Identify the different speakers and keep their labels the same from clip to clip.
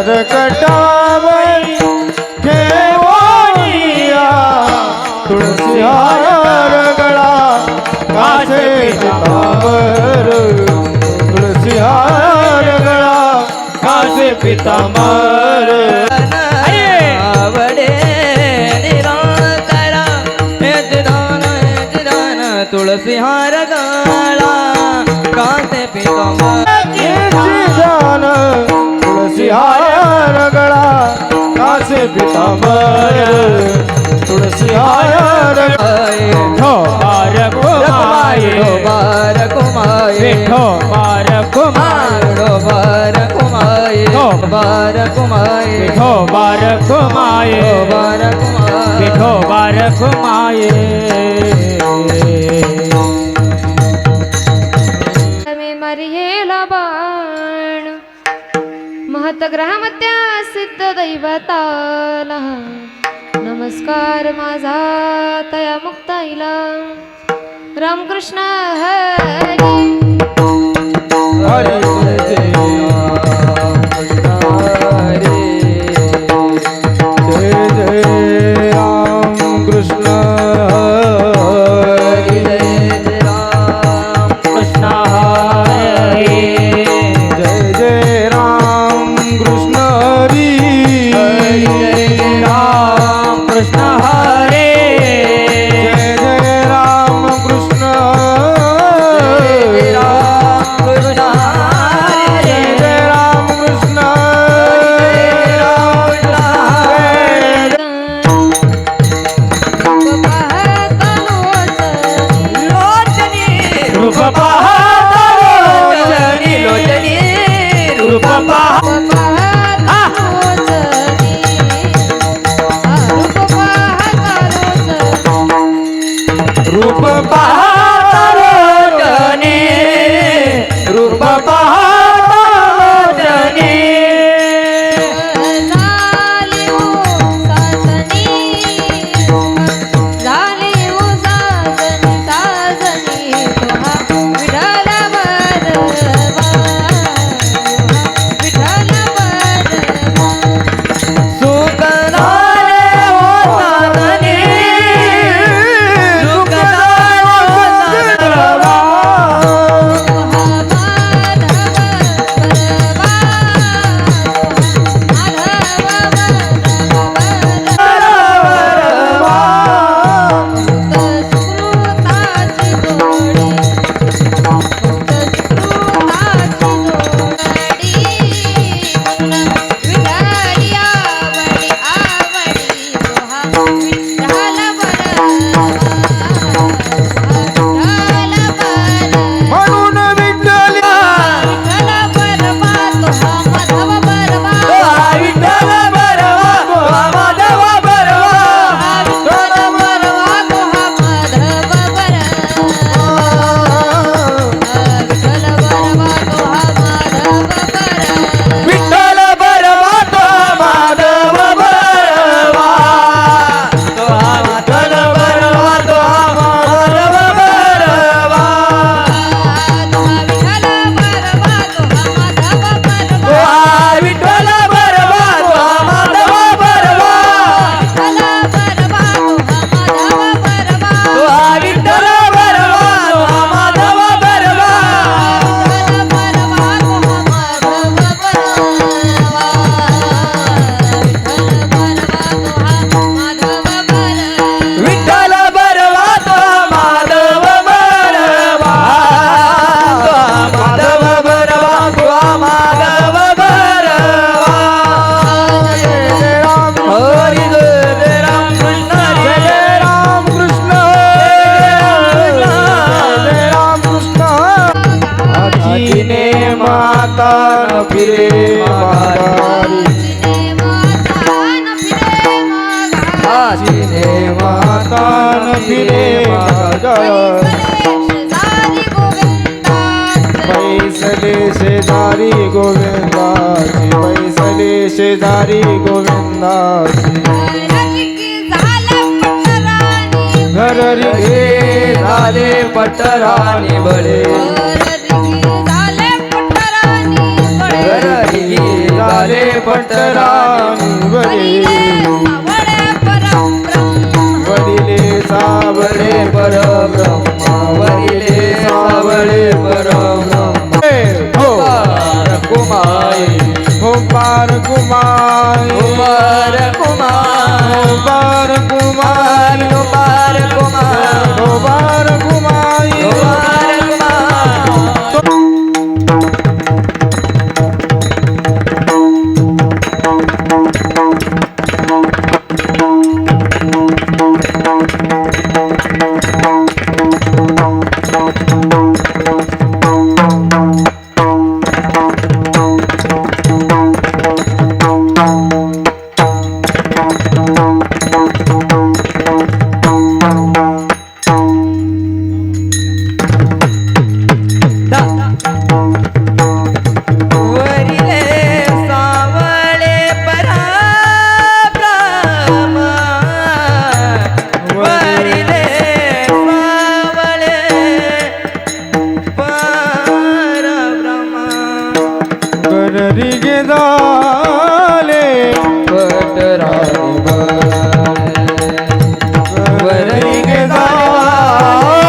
Speaker 1: करकटावरी ठेवोनिया तुळसी हार गळा कासे पितांबर तुळसी हार गळा कासे पितांबर
Speaker 2: आवडे निरंतरा दान तुळसी हार गळा कासे पितांबर
Speaker 1: तुळसी हार गळा कासे पितांबर तुळसी हार
Speaker 2: ठो बार कुमाये बार कुमाये ठो बार कुमाये बार कुमाये बार कुमाये ठो बार कुमाये बार कुमाये ठो बार कुमाये
Speaker 3: मरियेला बाण महतग्रहामध्ये सिद्ध दैवताला नमस्कार माझा तया मुक्ताईला रामकृष्ण हरी
Speaker 2: हरी
Speaker 1: जय जय राम कृष्ण
Speaker 2: हरी जय राम कृष्ण हरी
Speaker 1: जय जय राम कृष्ण हरी
Speaker 2: जय राम कृष्ण हरे
Speaker 1: जय जय राम कृष्ण
Speaker 2: जय राम कृष्ण हरे
Speaker 1: जय जय राम कृष्ण
Speaker 2: रूप पाहता लोचनी लोचनी रूप पाहता रूप पाहता लोचनी रूप पाहता लोचनी
Speaker 1: माता न फिरे माघारी आजीने माता न फिरे माघारी बैसले शेजारी गोविंदाची बैसले शेजारी गोविंदाची घर रे झाले पटराणी बळे
Speaker 3: झाले पटराणी बळे
Speaker 1: पटराणी वडिले वडिले सावळे
Speaker 2: परब्रह्म वरिले सावळे परब्रह्म
Speaker 1: हो
Speaker 2: कुमारी
Speaker 1: कुमार कुमार
Speaker 2: कुमार कुमार
Speaker 1: कुमार कुमार
Speaker 2: कुमार कुमार
Speaker 1: कुमार कुमार
Speaker 2: वरिले सावळे परब्रह्म वरिले सावळे परब्रह्म
Speaker 1: गररिगे झाले
Speaker 2: पटराणी
Speaker 1: गररिगे झाले
Speaker 2: पटराणी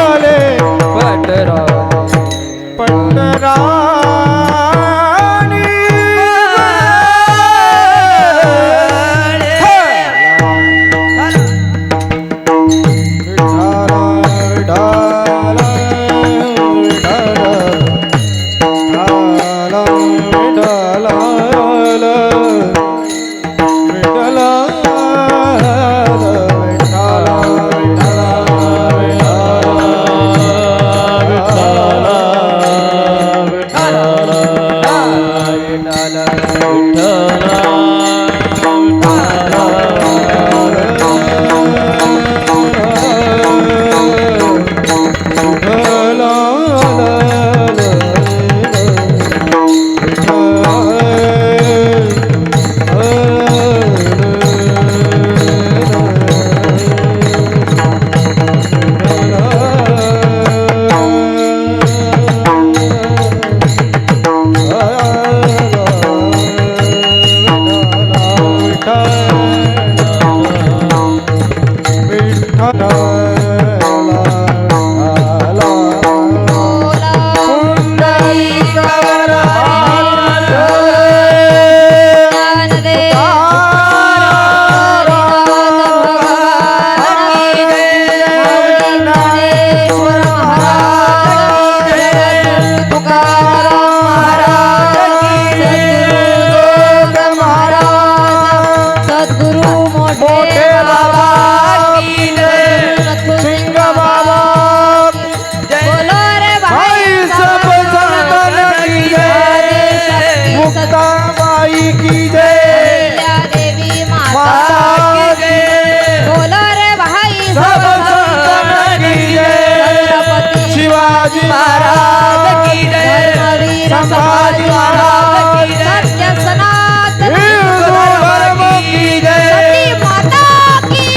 Speaker 1: पटराणी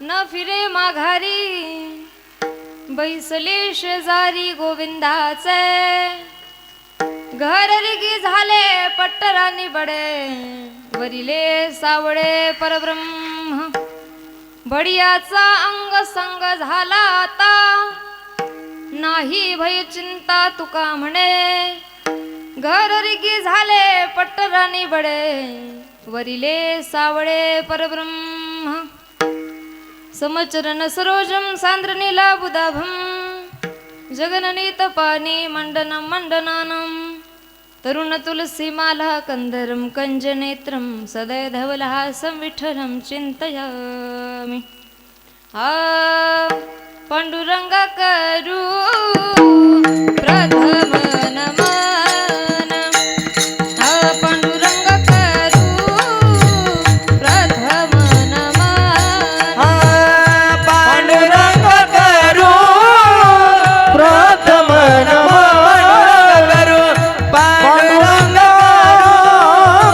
Speaker 3: न फिरे माघारी बैसले शेजारी गोविंदाचे घर रिगी झाले पट्टरानी बडे वरिले सावळे परब्रह्म बडियाचा अंग संग झाला आता नाही भय चिंता तुका म्हणे घर रिगी झाले पट्टरानी बडे वरिले सावळे परब्रह्म समचरण सरोजम सांद्रनीला बुधाभम जगननीत पाणी मंडनम मंडनानम तरुण तुलसी माला कंदरम कंजनेत्रम सदय धवलहासं विठ्ठलं चिंतयामि आ पांडुरंगा करू प्रथम नमन आ पांडुरंग करू प्रथम नमन
Speaker 2: पांडुरंग करू
Speaker 1: प्रथम
Speaker 2: पांडुरंग करू पांडुरंग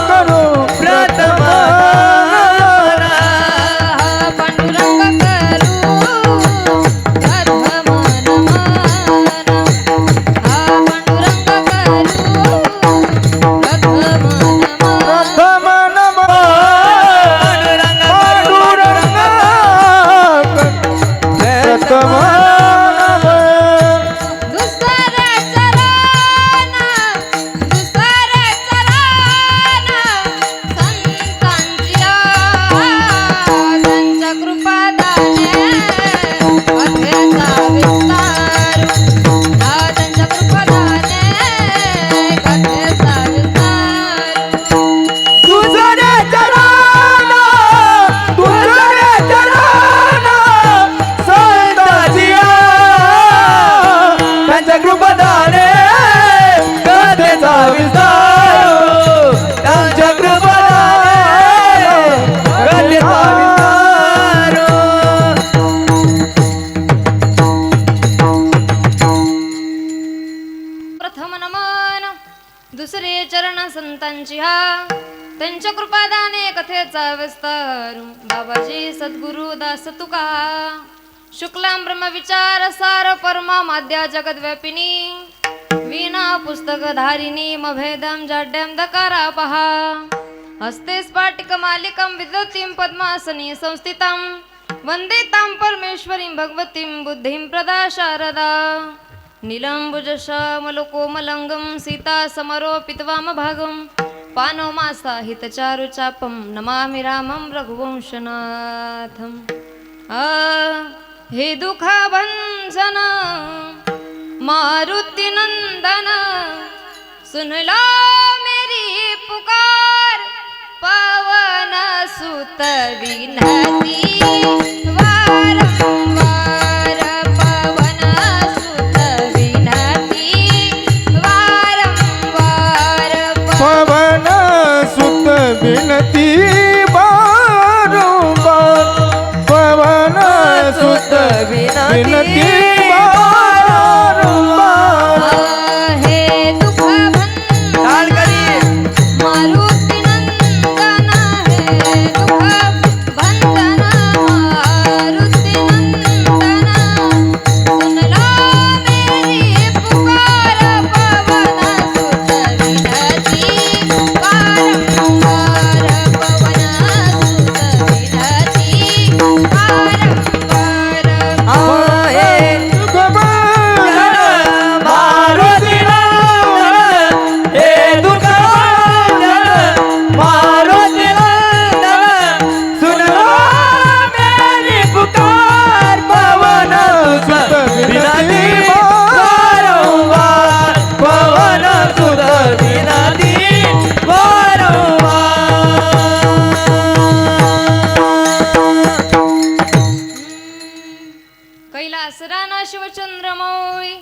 Speaker 1: करू
Speaker 2: प्रथम
Speaker 3: पांडुरंग करू प्रथम नमन दुसरे चरण संतांची हा त्यांच्या कृपादाने कथेचा विस्तार बाबाजी सद्गुरु दास तुका शुक्लां ब्रह्म विचार सार परमा माद्या जगद्व्यापिनी वीणा पुस्तक धारिणी मभेदम जाड्यम दकारा पहा हस्ते स्फाटिक मालिकं विदतीं पद्मासनी संस्थितं वंदे तां परमेश्वरीं भगवतीं बुद्धिं प्रदा शारदा नीलम्बुजश्यामलकोमलंगं सीता समरोपितवामभागं पानोमासा हितचारुचापं नमामि रामं रघुवंशनाथम् हे दुःखभंजन मारुति नंदन सुन लो मेरी पुकार पवन सुत विनती वारंवार पवन सुत विनती वारंवार
Speaker 1: पवन सुत विनती बारंबार पवन सुत विनती बारंबार
Speaker 3: हे दुःखभंजन मारुति नंदन हे दुःखभंजन मारुति नंदन सुन लो मेरी पुकार पवन सुत विनती वारंवार पवन सुत विनती वारंवार कैलासराना शिवचंद्रमौळी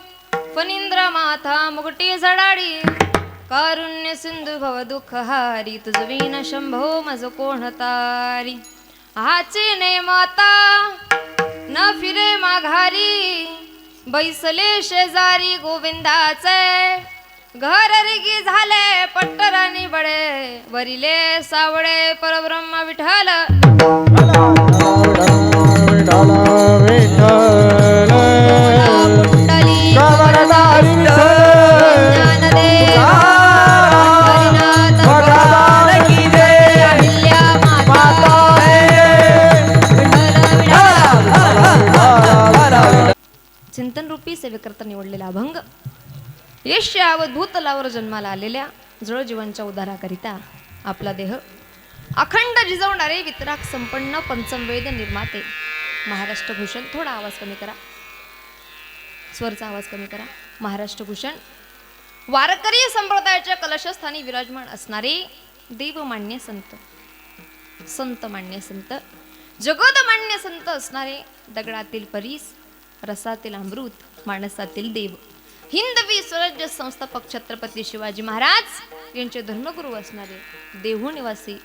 Speaker 3: फणींद्र माथा मुगटी झडाडी कारुण्य सिंधू भव दुःख हारी तुझवीन शंभो मज कोण तारी हाचे ने माता न फिरे माघारी बैसले शेजारी गोविंदाचे घर रिगी झाले पट्टरानी बडे वरिले सावळे परब्रह्म विठ्ठल कुंडली
Speaker 1: कवरदारी
Speaker 3: ज्ञानदेव हरिनाथ अहिल्या माता चिंतन रूपी सेवेकरता निवडलेला अभंग यश भूतलावर जन्माला आलेल्या जळ जीवांच्या उद्धाराकरिता आपला देह अखंड जिजवणारे वितराग संपन्न पंचमवेद निर्माते महाराष्ट्रभूषण थोडा आवाज कमी करा स्वरचा आवाज कमी करा महाराष्ट्रभूषण वारकरी संप्रदायाच्या कलशस्थानी विराजमान असणारे देवमान्य संत संत मान्य संत जगतमान्य संत असणारे दगडातील परीस रसातील अमृत माणसातील देव हिंदवी स्वराज्य संस्थापक छत्रपती शिवाजी महाराज यांचे धर्मगुरू असणारे देहू निवासी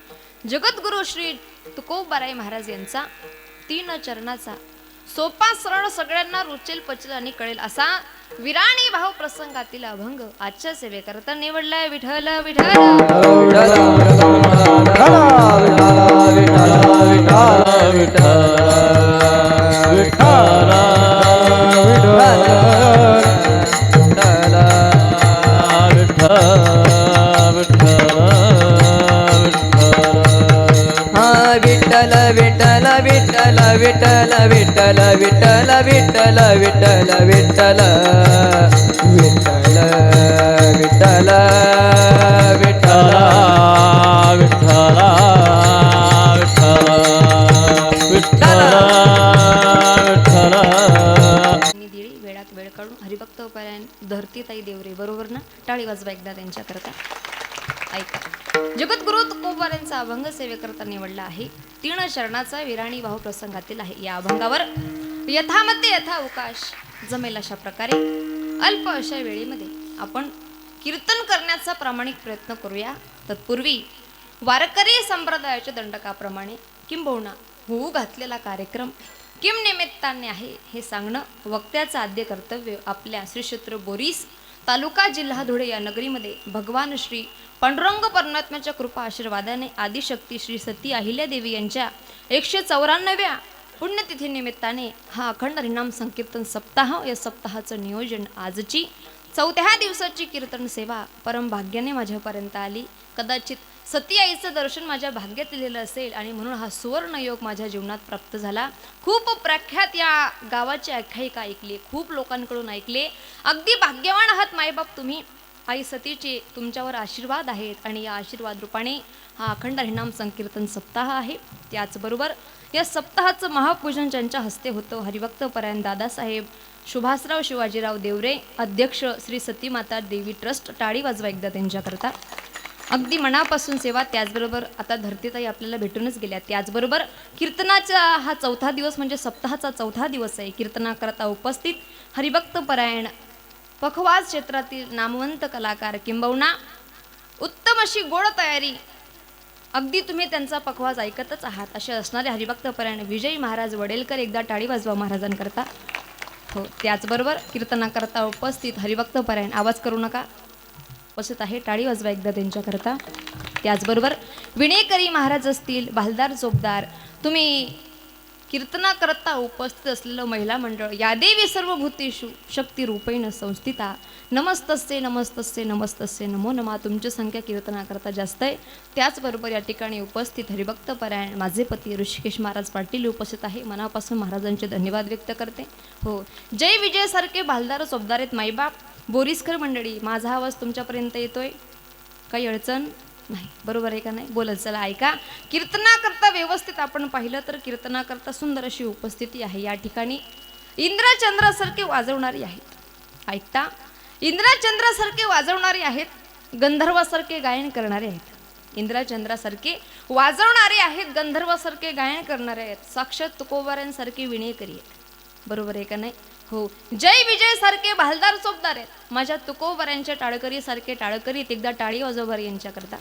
Speaker 3: जगद्गुरु श्री तुकोबाराय महाराज यांचा 3 चरणाचा सोपा सरळ सगळ्यांना रुचेल पचेल आणि कळेल असा विराणी भाव प्रसंगातील अभंग आजच्या सेवेकरता निवडलाय विठ्ठल विठ्ठल
Speaker 2: विठ्ठल विठ्ठल विठ्ठल विठ्ठल विठ्ठल विठ्ठल विठ्ठल विठ्ठल विठ्ठल विठ्ठल विठ्ठल विठ्ठल
Speaker 3: दिळी वेळात वेळ काढून हरिभक्त उपायन धरतीताई देवरे बरोबर ना टाळी वाजवा एकदा त्यांच्याकरता ऐका जगद्गुरु तुकोबारायांचा अभंग सेवेकरता निवडला आहे 3 चरणाचा विराणी भाव प्रसंगातील आहे या अभंगावर यथामध्ये यथावकाश जमेल अशा प्रकारे अल्प अशा वेळेमध्ये आपण कीर्तन करण्याचा प्रामाणिक प्रयत्न करूया तत्पूर्वी वारकरी संप्रदायाच्या दंडकाप्रमाणे किंबहुना होऊ घातलेला कार्यक्रम किम निमित्ताने आहे हे सांगणं वक्त्याचं आद्य कर्तव्य आपल्या श्री क्षेत्र बोरीस तालुका जिल्हा धुळे या नगरीमध्ये भगवान श्री पांडुरंग परमात्म्याच्या कृपा आशीर्वादाने आदिशक्ती श्री सती अहिल्यादेवी यांच्या 194व्या पुण्यतिथी निमित्ताने हा अखंड हरिनाम संकीर्तन सप्ताह, या सप्ताहाचं नियोजन आजची 4थ्या दिवसाची कीर्तन सेवा परम भाग्याने माझ्यापर्यंत आली. कदाचित सती आईचं दर्शन माझ्या भाग्यात लिहिलेलं असेल आणि म्हणून हा सुवर्ण योग माझ्या जीवनात प्राप्त झाला. खूप प्रख्यात या गावाची आख्यायिका ऐकली, खूप लोकांकडून ऐकले. अगदी भाग्यवान आहात मायबाप तुम्ही. आई सतीचे तुमच्यावर आशीर्वाद आहेत आणि या आशीर्वाद रूपाने हा अखंड हरिनाम संकीर्तन सप्ताह आहे. त्याचबरोबर या सप्ताहाचं महापूजन ज्यांच्या हस्ते होतं हरिभक्त परायण दादासाहेब सुभाषराव शिवाजीराव देवरे, अध्यक्ष श्री सती माता देवी ट्रस्ट. टाळी वाजवा एकदा त्यांच्याकरता. अगदी मनापासून सेवा. त्याचबरोबर आता धरतीताई आपल्याला भेटूनच गेल्या. त्याचबरोबर कीर्तनाचा हा 4था दिवस म्हणजे सप्ताहाचा 4था दिवस आहे. कीर्तनाकरता उपस्थित हरिभक्त परायण पखवाज क्षेत्रातील नामवंत कलाकार किंबहुना उत्तम अशी गोड तयारी. अगदी तुम्ही त्यांचा पखवाज ऐकतच आहात असे असणारे हरिभक्त परायण विजय महाराज वडेलकर. एकदा टाळी वाजवा महाराजांकरता. हो, त्याचबरोबर कीर्तनाकरता उपस्थित हरिभक्त परायण, आवाज करू नका, उपस्थित आहे, टाळी वाजवा एकदा त्यांच्याकरता. त्याचबरोबर विणेकरी महाराज असतील, भालदार चोपदार, तुम्ही कीर्तनाकरता उपस्थित असलेलं महिला मंडळ, या देवी सर्वभूतेषु शक्तिरूपेण संस्थिता, नमस्तस्ये नमस्तस्ये नमस्तस्ये नमो नमा. तुमची संख्या कीर्तनाकरता जास्त आहे. त्याचबरोबर या ठिकाणी उपस्थित हरिभक्त परायण माझे पती ऋषिकेश महाराज पाटील उपस्थित आहे. मनापासून महाराजांचे धन्यवाद व्यक्त करते. हो, जय विजयसारखे भालदार चोपदार आहेत माईबाप. बोरीसकर मंडळी, माझा आवाज तुमच्यापर्यंत येतोय? काही अडचण नाही, बरोबर आहे का नाही? बोलत चला, ऐका. कीर्तनाकरता व्यवस्थित आपण पाहिलं तर कीर्तनाकरता सुंदर अशी उपस्थिती आहे. या ठिकाणी इंद्रचंद्रासारखे वाजवणारी आहेत. ऐकता, इंद्रचंद्रासारखे वाजवणारे आहेत, गंधर्वासारखे गायन करणारे आहेत. इंद्रचंद्रासारखे वाजवणारे आहेत, गंधर्वासारखे गायन करणारे आहेत. साक्षात तुकोबारांसारखे विणेकरी आहेत. बरोबर आहे का नाही? हो, जय विजय सारखे भालदार चोपदार आहेत. माझ्या तुकोबऱ्यांच्या टाळकरी सारखे टाळकरी. एकदा टाळी वाजवणार यांच्याकरता.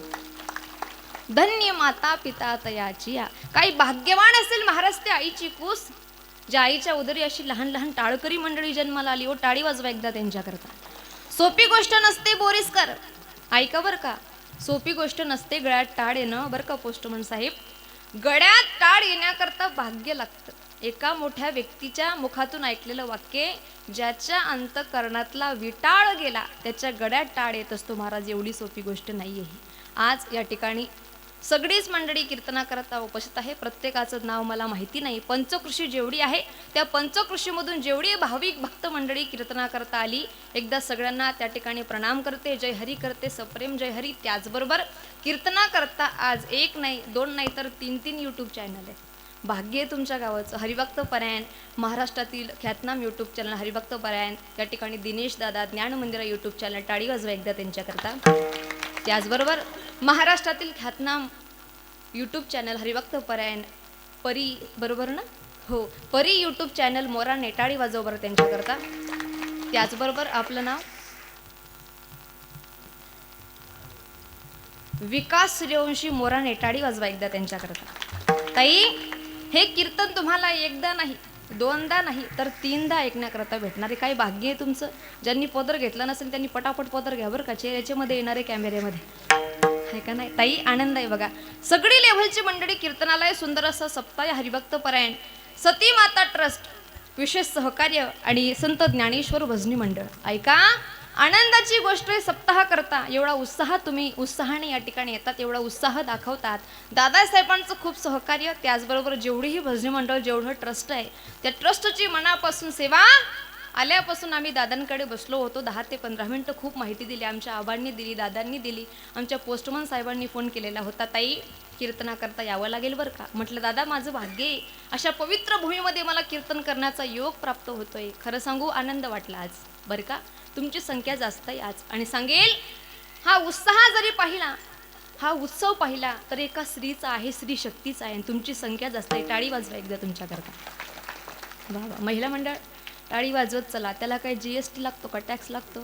Speaker 3: धन्य माता पिता तयाची. काही भाग्यवान असेल महाराज ते आईची कूस, ज्या आईच्या उदरी अशी लहान लहान टाळकरी मंडळी जन्माला आली. ओ, टाळी वाजवा एकदा त्यांच्याकरता. सोपी गोष्ट नसते बोरीसकर, ऐका बरं का. सोपी गोष्ट नसते गळ्यात टाळ येणं बरं का पोस्टमन साहेब. गळ्यात टाळ येण्याकरता भाग्य लागतं. एका मोठ्या व्यक्तीच्या मुखातून ऐकलेलं वाक्य, ज्याच्या अंतकरणातला विटाळ गेला त्याच्या गळ्यात टाळ येत असतो महाराज. एवढी सोपी गोष्ट नाही आहे. आज या ठिकाणी सगळीच मंडळी कीर्तनाकरता उपस्थित आहे. प्रत्येकाचं नाव मला माहिती नाही. पंचकृषी जेवढी आहे त्या पंचकृषीमधून जेवढी भाविक भक्त मंडळी कीर्तनाकरता आली, एकदा सगळ्यांना त्या ठिकाणी प्रणाम करते, जय हरी करते, सप्रेम जय हरी. त्याचबरोबर कीर्तनाकरता आज 1 नाही 2 नाही तर 3 यूट्यूब चॅनल आहे. भाग्य आहे तुमच्या गावाचं. हरिभक्त परायण महाराष्ट्रातील ख्यातनाम यूट्यूब चॅनल हरिभक्त परायण. या ठिकाणी दिनेश दादा ज्ञान मंदिरा यूट्यूब चॅनल. टाळी वाजवा एकदा त्यांच्याकरता. त्याचबरोबर महाराष्ट्रातील ख्यातनाम यूट्यूब चॅनल हरिभक्त परायण परी, बरोबर ना? हो, परी यूट्यूब चॅनल मोराने. टाळी वाजव बरं त्यांच्याकरता. त्याचबरोबर आपलं नाव विकास सूर्यवंशी मोराने. टाळी वाजवा एकदा त्यांच्याकरता. ताई, हे कीर्तन तुम्हाला एकदा नाही 2दा नाही तर 3दा ऐकण्याकरता भेटणार आहे. काही भाग्य आहे तुमचं. ज्यांनी पदर घेतला नसेल त्यांनी पटापट पदर घ्या बरं का. याच्यामध्ये येणारे कॅमेऱ्यामध्ये आहे का नाही? ताई, आनंद आहे बघा. सगळी लेव्हलची मंडळी कीर्तनालय. सुंदर असा सप्ताह हरिभक्त परायण सती माता ट्रस्ट विशेष सहकार्य आणि संत ज्ञानेश्वर भजनी मंडळ. ऐका, आनंदाची गोष्ट आहे. सप्ताह करता एवढा उत्साह, तुम्ही उत्साहाने या ठिकाणी येतात, एवढा उत्साह दाखवतात. दादासाहेबांचं खूप सहकार्य. त्याचबरोबर जेवढीही भजनी मंडळ, जेवढं ट्रस्ट आहे त्या ट्रस्टची मनापासून सेवा. आल्यापासून आम्ही दादांकडे बसलो होतो 10 ते 15 मिनिटं. खूप माहिती दिली, आमच्या आबांनी दिली, दादांनी दिली, आमच्या पोस्टमन साहेबांनी फोन केलेला होता, ताई कीर्तनाकरता यावं लागेल बरं का. म्हटलं दादा, माझं भाग्य आहे, अशा पवित्र भूमीमध्ये मला कीर्तन करण्याचा योग प्राप्त होतोय. खरं सांगू, आनंद वाटला आज बरं का. तुमची संख्या जास्त आहे आज. आणि सांगेल, हा उत्साह जरी पाहिला, हा उत्सव पाहिला तर एका स्त्रीचा आहे, स्त्री शक्तीचा आहे. आणि तुमची संख्या जास्त आहे. टाळी वाजवा एकदा तुमच्याकरता. वा वा. महिला मंडळ टाळी वाजवत चला. त्याला काही GST लागतो का, टॅक्स लागतो?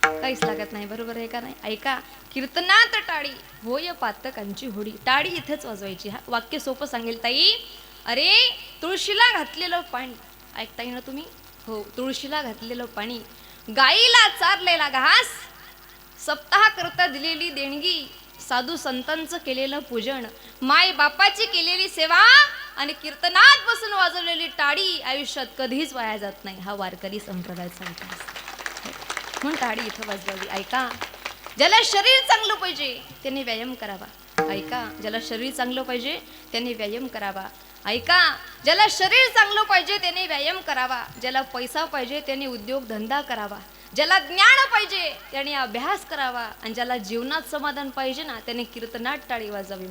Speaker 3: काहीच लागत नाही. बरोबर आहे का नाही? ऐका, कीर्तनात टाळी होय पातकांची होडी. टाळी इथेच वाजवायची. हा वाक्य सोपं सांगेल ताई. अरे, तुळशीला घातलेलं पाणी. ऐकताय ना तुम्ही? हो, तुळशीला घातलेलं पाणी गाईला चारलेला घास, सप्ताह करता दिलेली देणगी, साधू संतांचं केलेलं पूजन, माय बापाची केलेली सेवा आणि कीर्तनात बसून वाजवलेली टाळी आयुष्यात कधीच वाया जात नाही. हा वारकरी संप्रदायाचा इतिहास म्हणून टाळी इथं वाजवावी. ऐका, ज्याला शरीर चांगलं पाहिजे त्याने व्यायाम करावा. ऐका, ज्याला शरीर चांगलं पाहिजे त्याने व्यायाम करावा. ऐका, ज्याला शरीर चांगलं पाहिजे त्याने व्यायाम करावा. ज्याला पैसा पाहिजे त्याने उद्योग धंदा करावा. ज्याला ज्ञान पाहिजे त्याने अभ्यास करावा. आणि ज्याला जीवनात समाधान पाहिजे ना त्याने कीर्तनात टाळी वाजावी.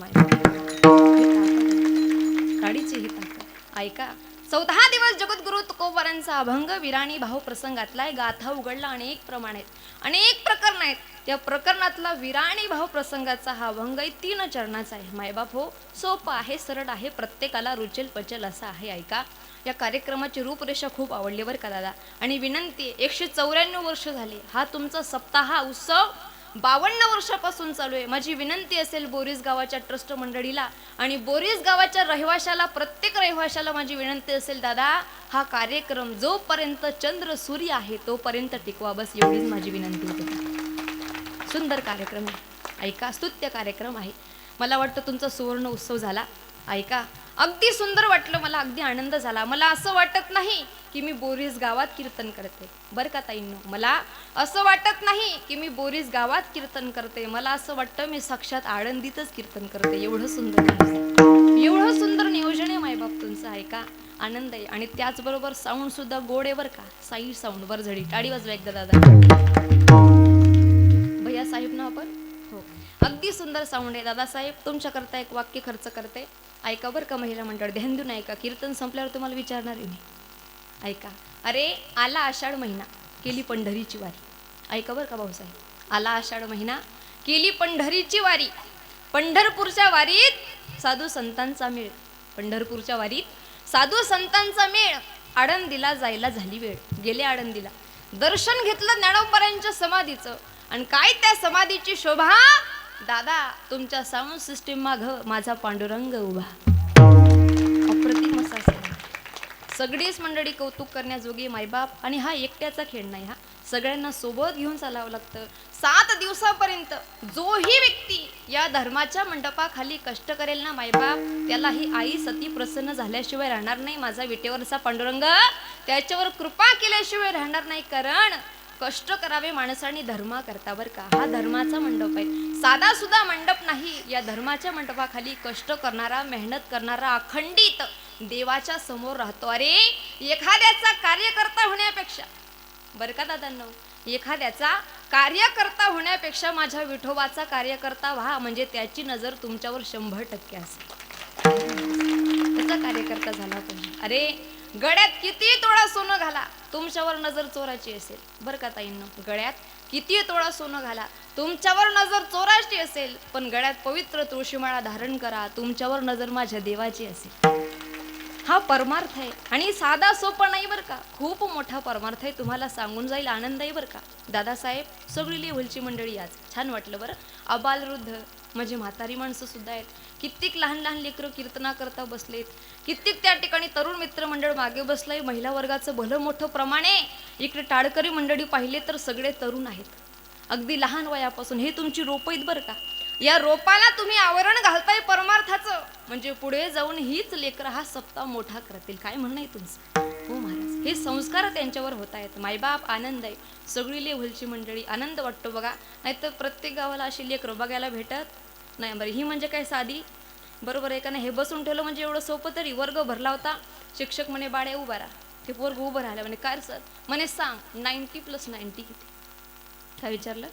Speaker 3: टाळीची ही ताकद. ऐका, 14 दिवस जगद्गुरु तुकोबारांचा अभंग विराणी भाव प्रसंगातला गाथा उघडला. अनेक प्रमाण आहेत, अनेक प्रकरण आहेत. त्या प्रकरणातला विराणी भाव प्रसंगाचा हा अभंग 3 चरणाचा आहे. मायबाप हो, सोपं आहे, सरळ आहे, प्रत्येकाला रुचेल पचेल असा आहे. ऐका, या कार्यक्रमाची रूपरेषा खूप आवडली बरं का दादा. आणि विनंती, 194 वर्ष झाले हा तुमचा सप्ताह उत्सव 52 वर्षापासून चालू आहे. माझी विनंती असेल बोरीस गावाच्या ट्रस्ट मंडळीला आणि बोरीस गावाच्या रहिवाशाला, प्रत्येक रहिवाशाला माझी विनंती असेल, दादा हा कार्यक्रम जोपर्यंत चंद्र सूर्य आहे तोपर्यंत टिकवा. बस एवढीच माझी विनंती होती. सुंदर कार्यक्रम आहे. ऐका, स्तुत्य कार्यक्रम आहे. मला वाटतं तुमचा सुवर्ण उत्सव झाला. ऐका, अगदी सुंदर वाटलं मला, अगदी आनंद झाला. मला असं वाटत नाही की मी बोरीस गावात कीर्तन करते बरं का ताईंनो. मला असं वाटत नाही की मी बोरीस गावात कीर्तन करते. मला असं वाटतं मी साक्षात आळंदीतच कीर्तन करते. एवढं सुंदर, एवढं सुंदर नियोजन आहे मायबाप तुमचं. ऐका, आनंद आहे. आणि त्याचबरोबर साऊंड सुद्धा गोड आहे बरं का. साई साऊंड बरझडी. टाळी वाजवा एकदा दादा. भैया साहेब ना आपण हो, अगदी सुंदर साऊंड आहे. दादासाहेब तुमच्याकरता एक वाक्य खर्च करते. ऐका बरं का महिला मंडळ, ध्यान देऊन ऐका. कीर्तन संपल्यावर तुम्हाला विचारणार आहे मी. ऐका, अरे आला आषाढ महिना, केली पंढरीची वारी. ऐका बरं का भाऊसाहेब, आला आषाढ महिना, केली पंढरीची वारी. पंढरपूरच्या वारीत साधू संतांचा मेळ. पंढरपूरच्या वारीत साधू संतांचा मेळ. आळंदीला जायला झाली वेळ. गेले आळंदीला, दर्शन घेतलं ज्ञानोबारांच्या समाधीचं. आणि काय त्या समाधीची शोभा दादा, तुमच्या साऊंड सिस्टीम माग माझा पांडुरंग उभा. अप्रतिम असा सगळीच मंडळी कौतुक करण्याजोगी मायबाप. आणि हा एकट्याचा खेळ नाही, हा सगळ्यांना सोबत घेऊन चालावं लागतं. 7 दिवसापर्यंत जोही व्यक्ती या धर्माच्या मंडपाखाली कष्ट करेल ना मायबाप, त्याला ही आई सती प्रसन्न झाल्याशिवाय राहणार नाही. माझा विटेवरचा पांडुरंग त्याच्यावर कृपा केल्याशिवाय राहणार नाही. कारण कष्ट करावे माणसाने धर्मा करता बरं का. हा धर्माचा मंडप आहे, साधा सुद्धा मंडप नाही. या धर्माच्या मंडपाखाली कष्ट करणारा, मेहनत करणारा अखंडित देवाच्या समोर राहतो. अरे एखाद्याचा कार्यकर्ता होण्यापेक्षा बरं का दादांनो, एखाद्याचा कार्यकर्ता होण्यापेक्षा माझ्या विठोबाचा कार्यकर्ता व्हा, म्हणजे त्याची नजर तुमच्यावर 100% असेल. त्याचा कार्यकर्ता झाला तुम्ही. अरे गळ्यात किती तोळा सोनं घाला, तुमच्यावर नजर चोराची असेल बरं का ताईंनो. गळ्यात किती तोळा सोनं घाला, तुमच्यावर नजर चोराची असेल, पण गळ्यात पवित्र तुळशीमाळा धारण करा, तुमच्यावर नजर माझ्या देवाची असेल. हा परमार्थ आहे. आणि साधा सोपा नाही बरं का, खूप मोठा परमार्थ आहे. तुम्हाला सांगून जाईल, आनंद आहे बरं का. दादासाहेब सगळी लेव्हलची मंडळी आज छान वाटलं बरं. अबालवृद्ध म्हणजे म्हातारी माणसं सुद्धा आहेत. कित्येक लहान लहान लेकरं कीर्तना करता बसलेत. कित्येक त्या ठिकाणी तरुण मित्रमंडळ मागे बसलंय. महिला वर्गाचं भलं मोठं प्रमाण आहे. इकडे टाळकरी मंडळी पाहिले तर सगळे तरुण आहेत, अगदी लहान वयापासून. हे तुमची रोपं आहेत बरं का. या रोपाला तुम्ही आवरण घालताय परमार्थाचं, म्हणजे पुढे जाऊन हीच लेकरं हा सप्ताह मोठा करतील. काय म्हणणं आहे तुमचं हो महाराज. हे संस्कार त्यांच्यावर होत आहेत. मायबाप आनंद आहे. सगळी लेव्हलची मंडळी आनंद वाटतो बघा. नाहीतर प्रत्येक गावाला अशी लेकरं बघायला भेटत नाही. बरं ही म्हणजे काय साधी, बरोबर आहे का नाही. हे बसून ठेवलं म्हणजे एवढं सोपं. तरी वर्ग भरला होता, शिक्षक म्हणे बाळे उभा राहा. ते पोरग उभं राहिलं. म्हणे काय सर, म्हणे सांग 90 + 90 किती. काय विचारलं,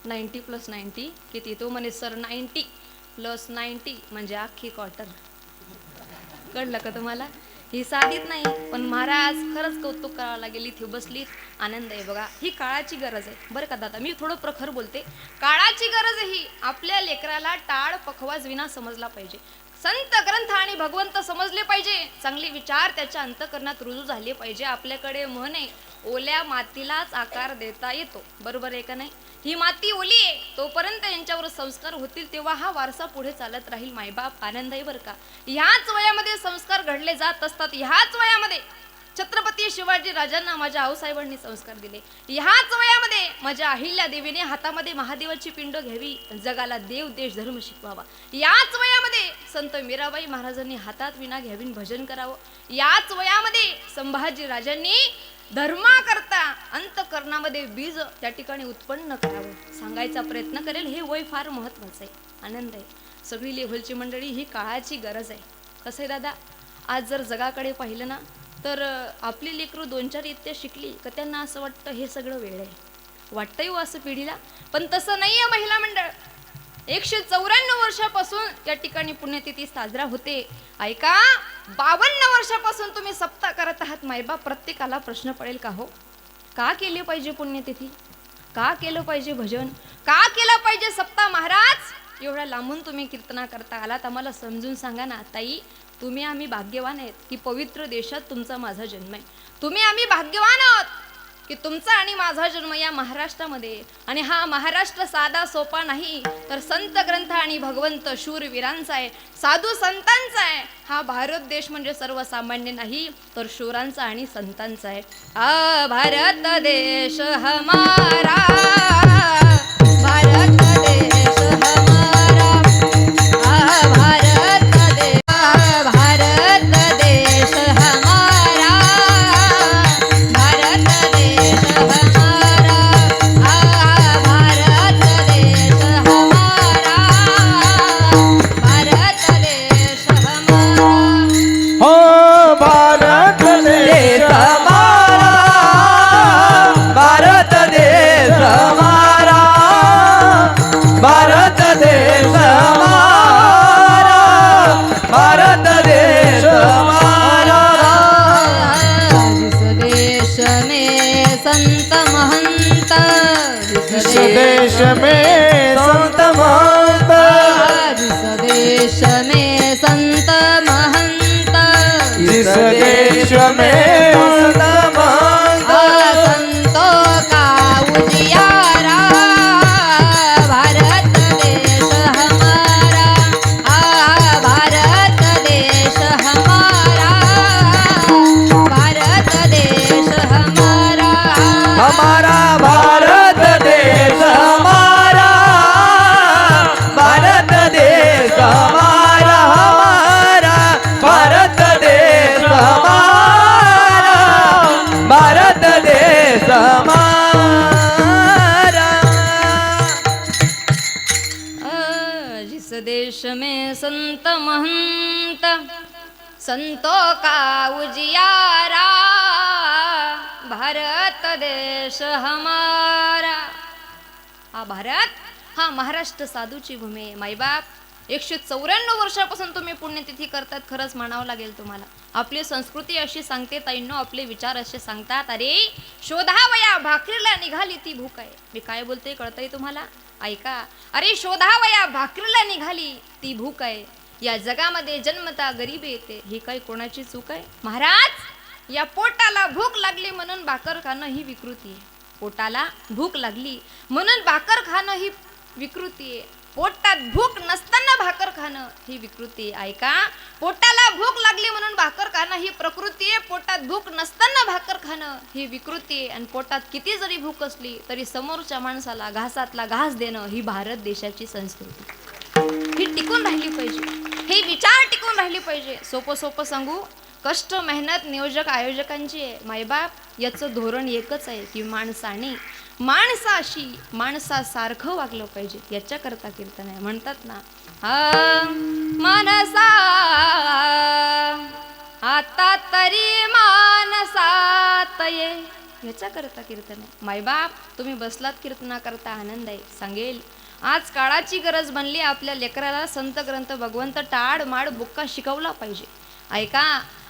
Speaker 3: 90 + 90 किती. तो म्हणे सर 90 + 90 म्हणजे अख्खी क्वार्टर. कळलं का तुम्हाला. ही साधीत नाही, पण महाराज खरंच कौतुक करावं लागेल. इथे बसलीत, आनंद आहे बघा. ही काळाची गरज आहे बरं का दादा. मी थोडं प्रखर बोलते. काळाची गरज आहे ही. आपल्या लेकराला टाळ पखवाज विना समजला पाहिजे. संत ग्रंथ आणि भगवंत समजले पाहिजे. चांगले विचार त्याच्या अंतःकरणात रुजू झाले पाहिजे. आपल्याकडे म्हण आहे, ओल्या मातीलाच आकार देता येतो. बरोबर आहे का नाही. ही माती ओली आहे, तोपर्यंत यांच्यावर संस्कार होतील, तेव्हा हा वारसा पुढे चालत राहील. मायबाप आनंद आहे बरं का. ह्याच वयामध्ये संस्कार घडले जात असतात. ह्याच वयामध्ये छत्रपती शिवाजी राजांना माझ्या आऊसाहेबांनी संस्कार दिले. ह्याच वयामध्ये माझ्या अहिल्या देवीने हातामध्ये महादेवाची पिंड घ्यावी, जगाला देव देश धर्म शिकवावा. याच वयामध्ये संत मीराबाई महाराजांनी हातात विणा घ्यावी, भजन करावं. याच वयामध्ये संभाजी राजांनी धर्माकरता अंतकरणामध्ये बीज त्या ठिकाणी उत्पन्न करावं. सांगायचा प्रयत्न करेल, हे वय फार महत्वाचं आहे. आनंद आहे. सगळी लेव्हलची मंडळी, ही काळाची गरज आहे. कसं आहे दादा, आज जर जगाकडे पाहिलं ना तर आपली लेकरं 2-4 इत्या शिकली का त्यांना असं वाटतं हे सगळं वेळ आहे. वाटतंय हो असं पिढीला, पण तसं नाही आहे. महिला मंडळ 194 वर्षापासून या ठिकाणी पुण्यतिथी साजरा होते. ऐका, 52 वर्षापासून तुम्ही सप्ताह करत आहात. मायबाप, प्रत्येकाला प्रश्न पडेल का हो, का केली पाहिजे पुण्यतिथी, का केलं पाहिजे भजन, का केलं पाहिजे सप्ताह? महाराज, एवढ्या लांबून तुम्ही कीर्तना करता आलात, आम्हाला समजून सांगा ना. ताई, तुम्ही आम्ही भाग्यवान आहेत की पवित्र देशात तुमचा माझा जन्म आहे. तुम्ही आम्ही भाग्यवान आहोत की तुमचा आणि माझा जन्म या महाराष्ट्रामध्ये. आणि हा महाराष्ट्र साधा सोपा नाही, तर संत ग्रंथ आणि भगवंत शूरवीरांचा आहे, साधू संतांचा आहे. हा भारत देश म्हणजे सर्वसामान्य नाही, तर शूरांचा आणि संतांचा आहे. भारत देश हमारा, भारत देश हमारा, भारत देश, भारत देश हमारा, भारत देश हमारा, भारत देश हमारा, भारत देश हमारा.
Speaker 1: हो भारत देश
Speaker 2: हमारा, भारत देश हमारा, भारत देश हमारा, भारत देश हमारा.
Speaker 3: जिस देश में संत महंत,
Speaker 1: इस देश में संत महंत,
Speaker 3: जिस देश में संत महंत,
Speaker 1: इस देश में संत महंत,
Speaker 3: संतों का उजियारा, भारत देश हमारा, भारत देश हमारा, भारत देश हमारा,
Speaker 2: हमारा भारत देश हमारा, भारत देश हमारा, हमारा भारत देश हमारा, भारत देश हमारा.
Speaker 3: जिस देश में संत महंत, संतों का उजियारा, भारत देश हमारा. हा भारत, हा महाराष्ट्र साधूची भूमी आहे. मायबाप, 194 वर्षापासून तुम्ही पुण्यतिथी करतात. खरंच म्हणावं लागेल तुम्हाला. आपली संस्कृती अशी सांगते ताईंनो, आपले विचार असे सांगतात. अरे शोधावया भाकरीला निघाली ती भूक आहे. मी काय बोलते कळतंय तुम्हाला? ऐका. अरे शोधावया भाकरीला निघाली ती भूक आहे. या जगामध्ये जन्मता गरिबी येते, ही काय कोणाची चूक आहे? महाराज, या पोटाला भूक लागली म्हणून भाकर खाणं ही विकृती आहे. पोटाला भूक लागली म्हणून भाकर खाणं ही विकृती आहे. पोटात भूक नसताना भाकर खाणं ही विकृती आहे. ऐका, पोटाला भूक लागली म्हणून भाकर खाणं ही प्रकृती आहे. पोटात भूक नसताना भाकर खाणं ही विकृती आहे. आणि पोटात किती जरी भूक असली तरी समोरच्या माणसाला घासातला घास देणं ही भारत देशाची संस्कृती. ही टिकून राहिली पाहिजे, हे विचार टिकून राहिली पाहिजे. सोपं सोपं सांगू, कष्ट मेहनत नियोजक आयोजकांची आहे. मायबाप, याचं धोरण एकच आहे की माणसाने माणसाशी माणसासारखं वागलं पाहिजे. याच्याकरता कीर्तन आहे. म्हणतात ना, मानसा आता तरी मानसात ये, याच्याकरता कीर्तन आहे. मायबाप, तुम्ही बसलात कीर्तना करता, आनंद आहे. सांगेल, आज काळाची गरज बनली. आपल्या लेकराला संत ग्रंथ भगवंत टाळ माड बुक्का शिकवला पाहिजे. ऐका,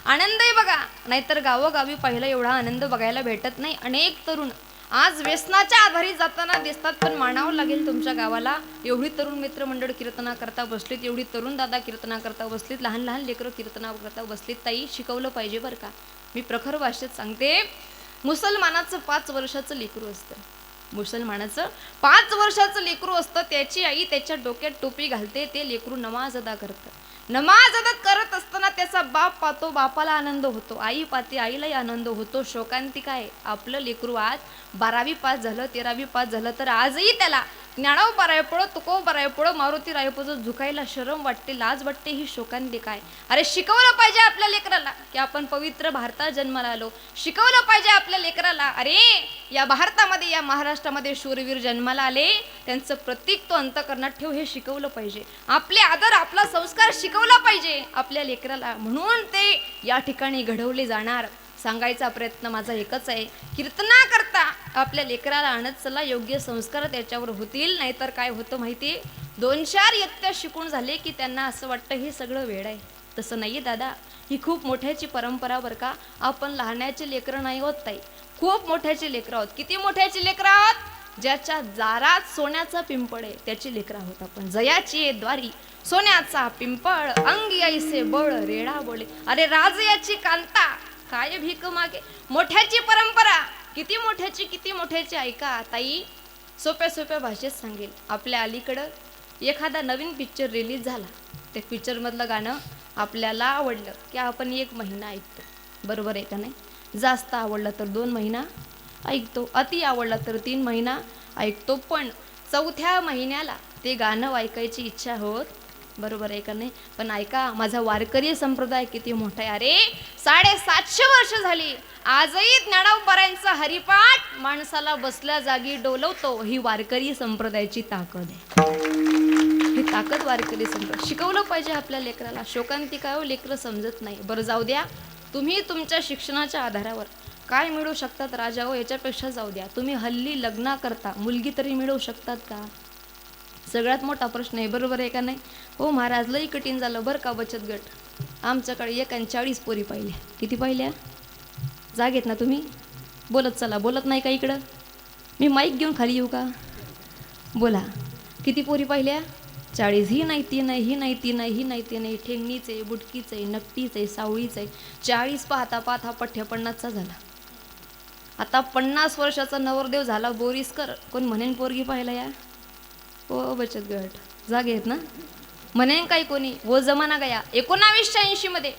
Speaker 3: आनंद आहे बघा. नाहीतर गावोगावी पहिला एवढा आनंद बघायला भेटत नाही. अनेक तरुण आज व्यसनाच्या आधारे जाताना दिसतात. पण मानावं लागेल तुमच्या गावाला, एवढी तरुण मित्रमंडळ कीर्तना करता बसलीत, एवढी तरुण दादा कीर्तना करता बसलीत, लहान लहान लेकरं कीर्तना करता बसलीत. ताई, शिकवलं पाहिजे बरं का. मी प्रखर भाषेत सांगते, मुसलमानाचं 5 वर्षाचं लेकरू असतं. मुसलमानाचं 5 वर्षाचं लेकरू असतं. त्याची आई त्याच्या डोक्यात टोपी घालते, ते लेकरू नमाज अदा करतं. नमाज अदा करत असताना त्याचा बाप पाहतो, बापाला आनंद होतो, आई पाहते, आईलाही आनंद होतो. शोकांतिका आहे, आपलं लेकरू आज 12वी पास झालं, 13वी पास झालं, तर आजही त्याला ज्ञानोबा रायपुळं, तुकोबा रायपुळं, मारुती रायपुळं झुकायला शरम वाटते, लाज वाटते. ही शोकांतिका आहे. अरे शिकवलं पाहिजे आपल्या लेकराला की आपण पवित्र भारतात जन्माला आलो. शिकवलं पाहिजे आपल्या लेकराला, अरे या भारतामध्ये, या महाराष्ट्रामध्ये शूरवीर जन्माला आले, त्यांचं प्रतीक तो अंतःकरणात ठेव, हे शिकवलं पाहिजे. आपले आदर, आपला संस्कार शिकवला पाहिजे आपल्या लेकराला. म्हणून ते या ठिकाणी घडवले जाणार. सांगायचा प्रयत्न माझा एकच आहे, कीर्तना करता आपल्या लेकराला आणत चला, योग्य संस्कार त्याच्यावर होतील. नाहीतर काय होतं माहिती, 2-4 इयत्ता शिकून झाले की त्यांना असं वाटतं हे सगळं वेळ आहे. तसं नाही दादा, ही खूप मोठ्याची परंपरा बरं का. आपण लहानाचे लेकरं नाही होत ताई, खूप मोठ्याचे लेकरं आहोत. किती मोठ्याचे लेकरं आहोत, ज्याच्या दारात सोन्याचा पिंपळ आहे त्याची लेकरं आहोत आपण. जयाची द्वारी सोन्याचा पिंपळ, अंगी ऐसे बळ रेडा बोले. अरे राजयाची कांता काय भीक मागे. मोठ्याची परंपरा, किती मोठ्याची ऐका ताई. सोप्या सोप्या भाषेत सांगेल, आपल्या अलीकडं एखादा नवीन पिक्चर रिलीज झाला, त्या पिक्चरमधलं गाणं आपल्याला आवडलं की आपण 1 महिना ऐकतो, बरोबर आहे का नाही. जास्त आवडलं तर 2 महिना ऐकतो, अति आवडलं तर 3 महिना ऐकतो. पण 4थ्या महिन्याला ते गाणं ऐकायची इच्छा होत, बरोबर आहे का नाही. पण ऐका, माझा वारकरी संप्रदाय किती मोठा आहे. अरे 750 वर्ष झाली, आजही ज्ञानोबारायांचा हरिपाठ माणसाला बसल्या जागी डोलवतो. ही वारकरी संप्रदायाची ताकद आहे. ही ताकद वारकरी संप्रदाय. शिकवलं पाहिजे आपल्या लेकराला. शोकांतिका हो, लेकरं समजत नाही. बरं जाऊ द्या, तुम्ही तुमच्या शिक्षणाच्या आधारावर काय मिळवू शकतात राजा हो, याच्यापेक्षा जाऊ द्या. तुम्ही हल्ली लग्न करता, मुलगी तरी मिळवू शकतात का, सगळ्यात मोठा प्रश्न आहे, बरोबर आहे का नाही. हो महाराज, लई कठीण झालं बरं का बचत गट. आमच्याकडे 41 पोरी पाहिल्या. किती पाहिल्या, जागेत ना तुम्ही, बोलत चला. बोलत नाही का इकडं, मी माईक घेऊन खाली येऊ का, बोला. किती पोरी पाहिल्या, 40. ही नाही ती नाही, ही नाही ती नाही, ही नाही ती नाही, ठेंगणीच आहे, बुटकीच आहे, नकटीच आहे, सावळीच आहे. 40 पाहता पाहता पठ्ठ्या 50चा झाला. आता 50 वर्षाचा नवरदेव झाला बोरीसकर, कोण म्हणेन पोरगी पाहिला या. हो बचत गट, जागे आहेत ना, म्हणेन काही कोणी. वो जमाना गया. 1980 मध्ये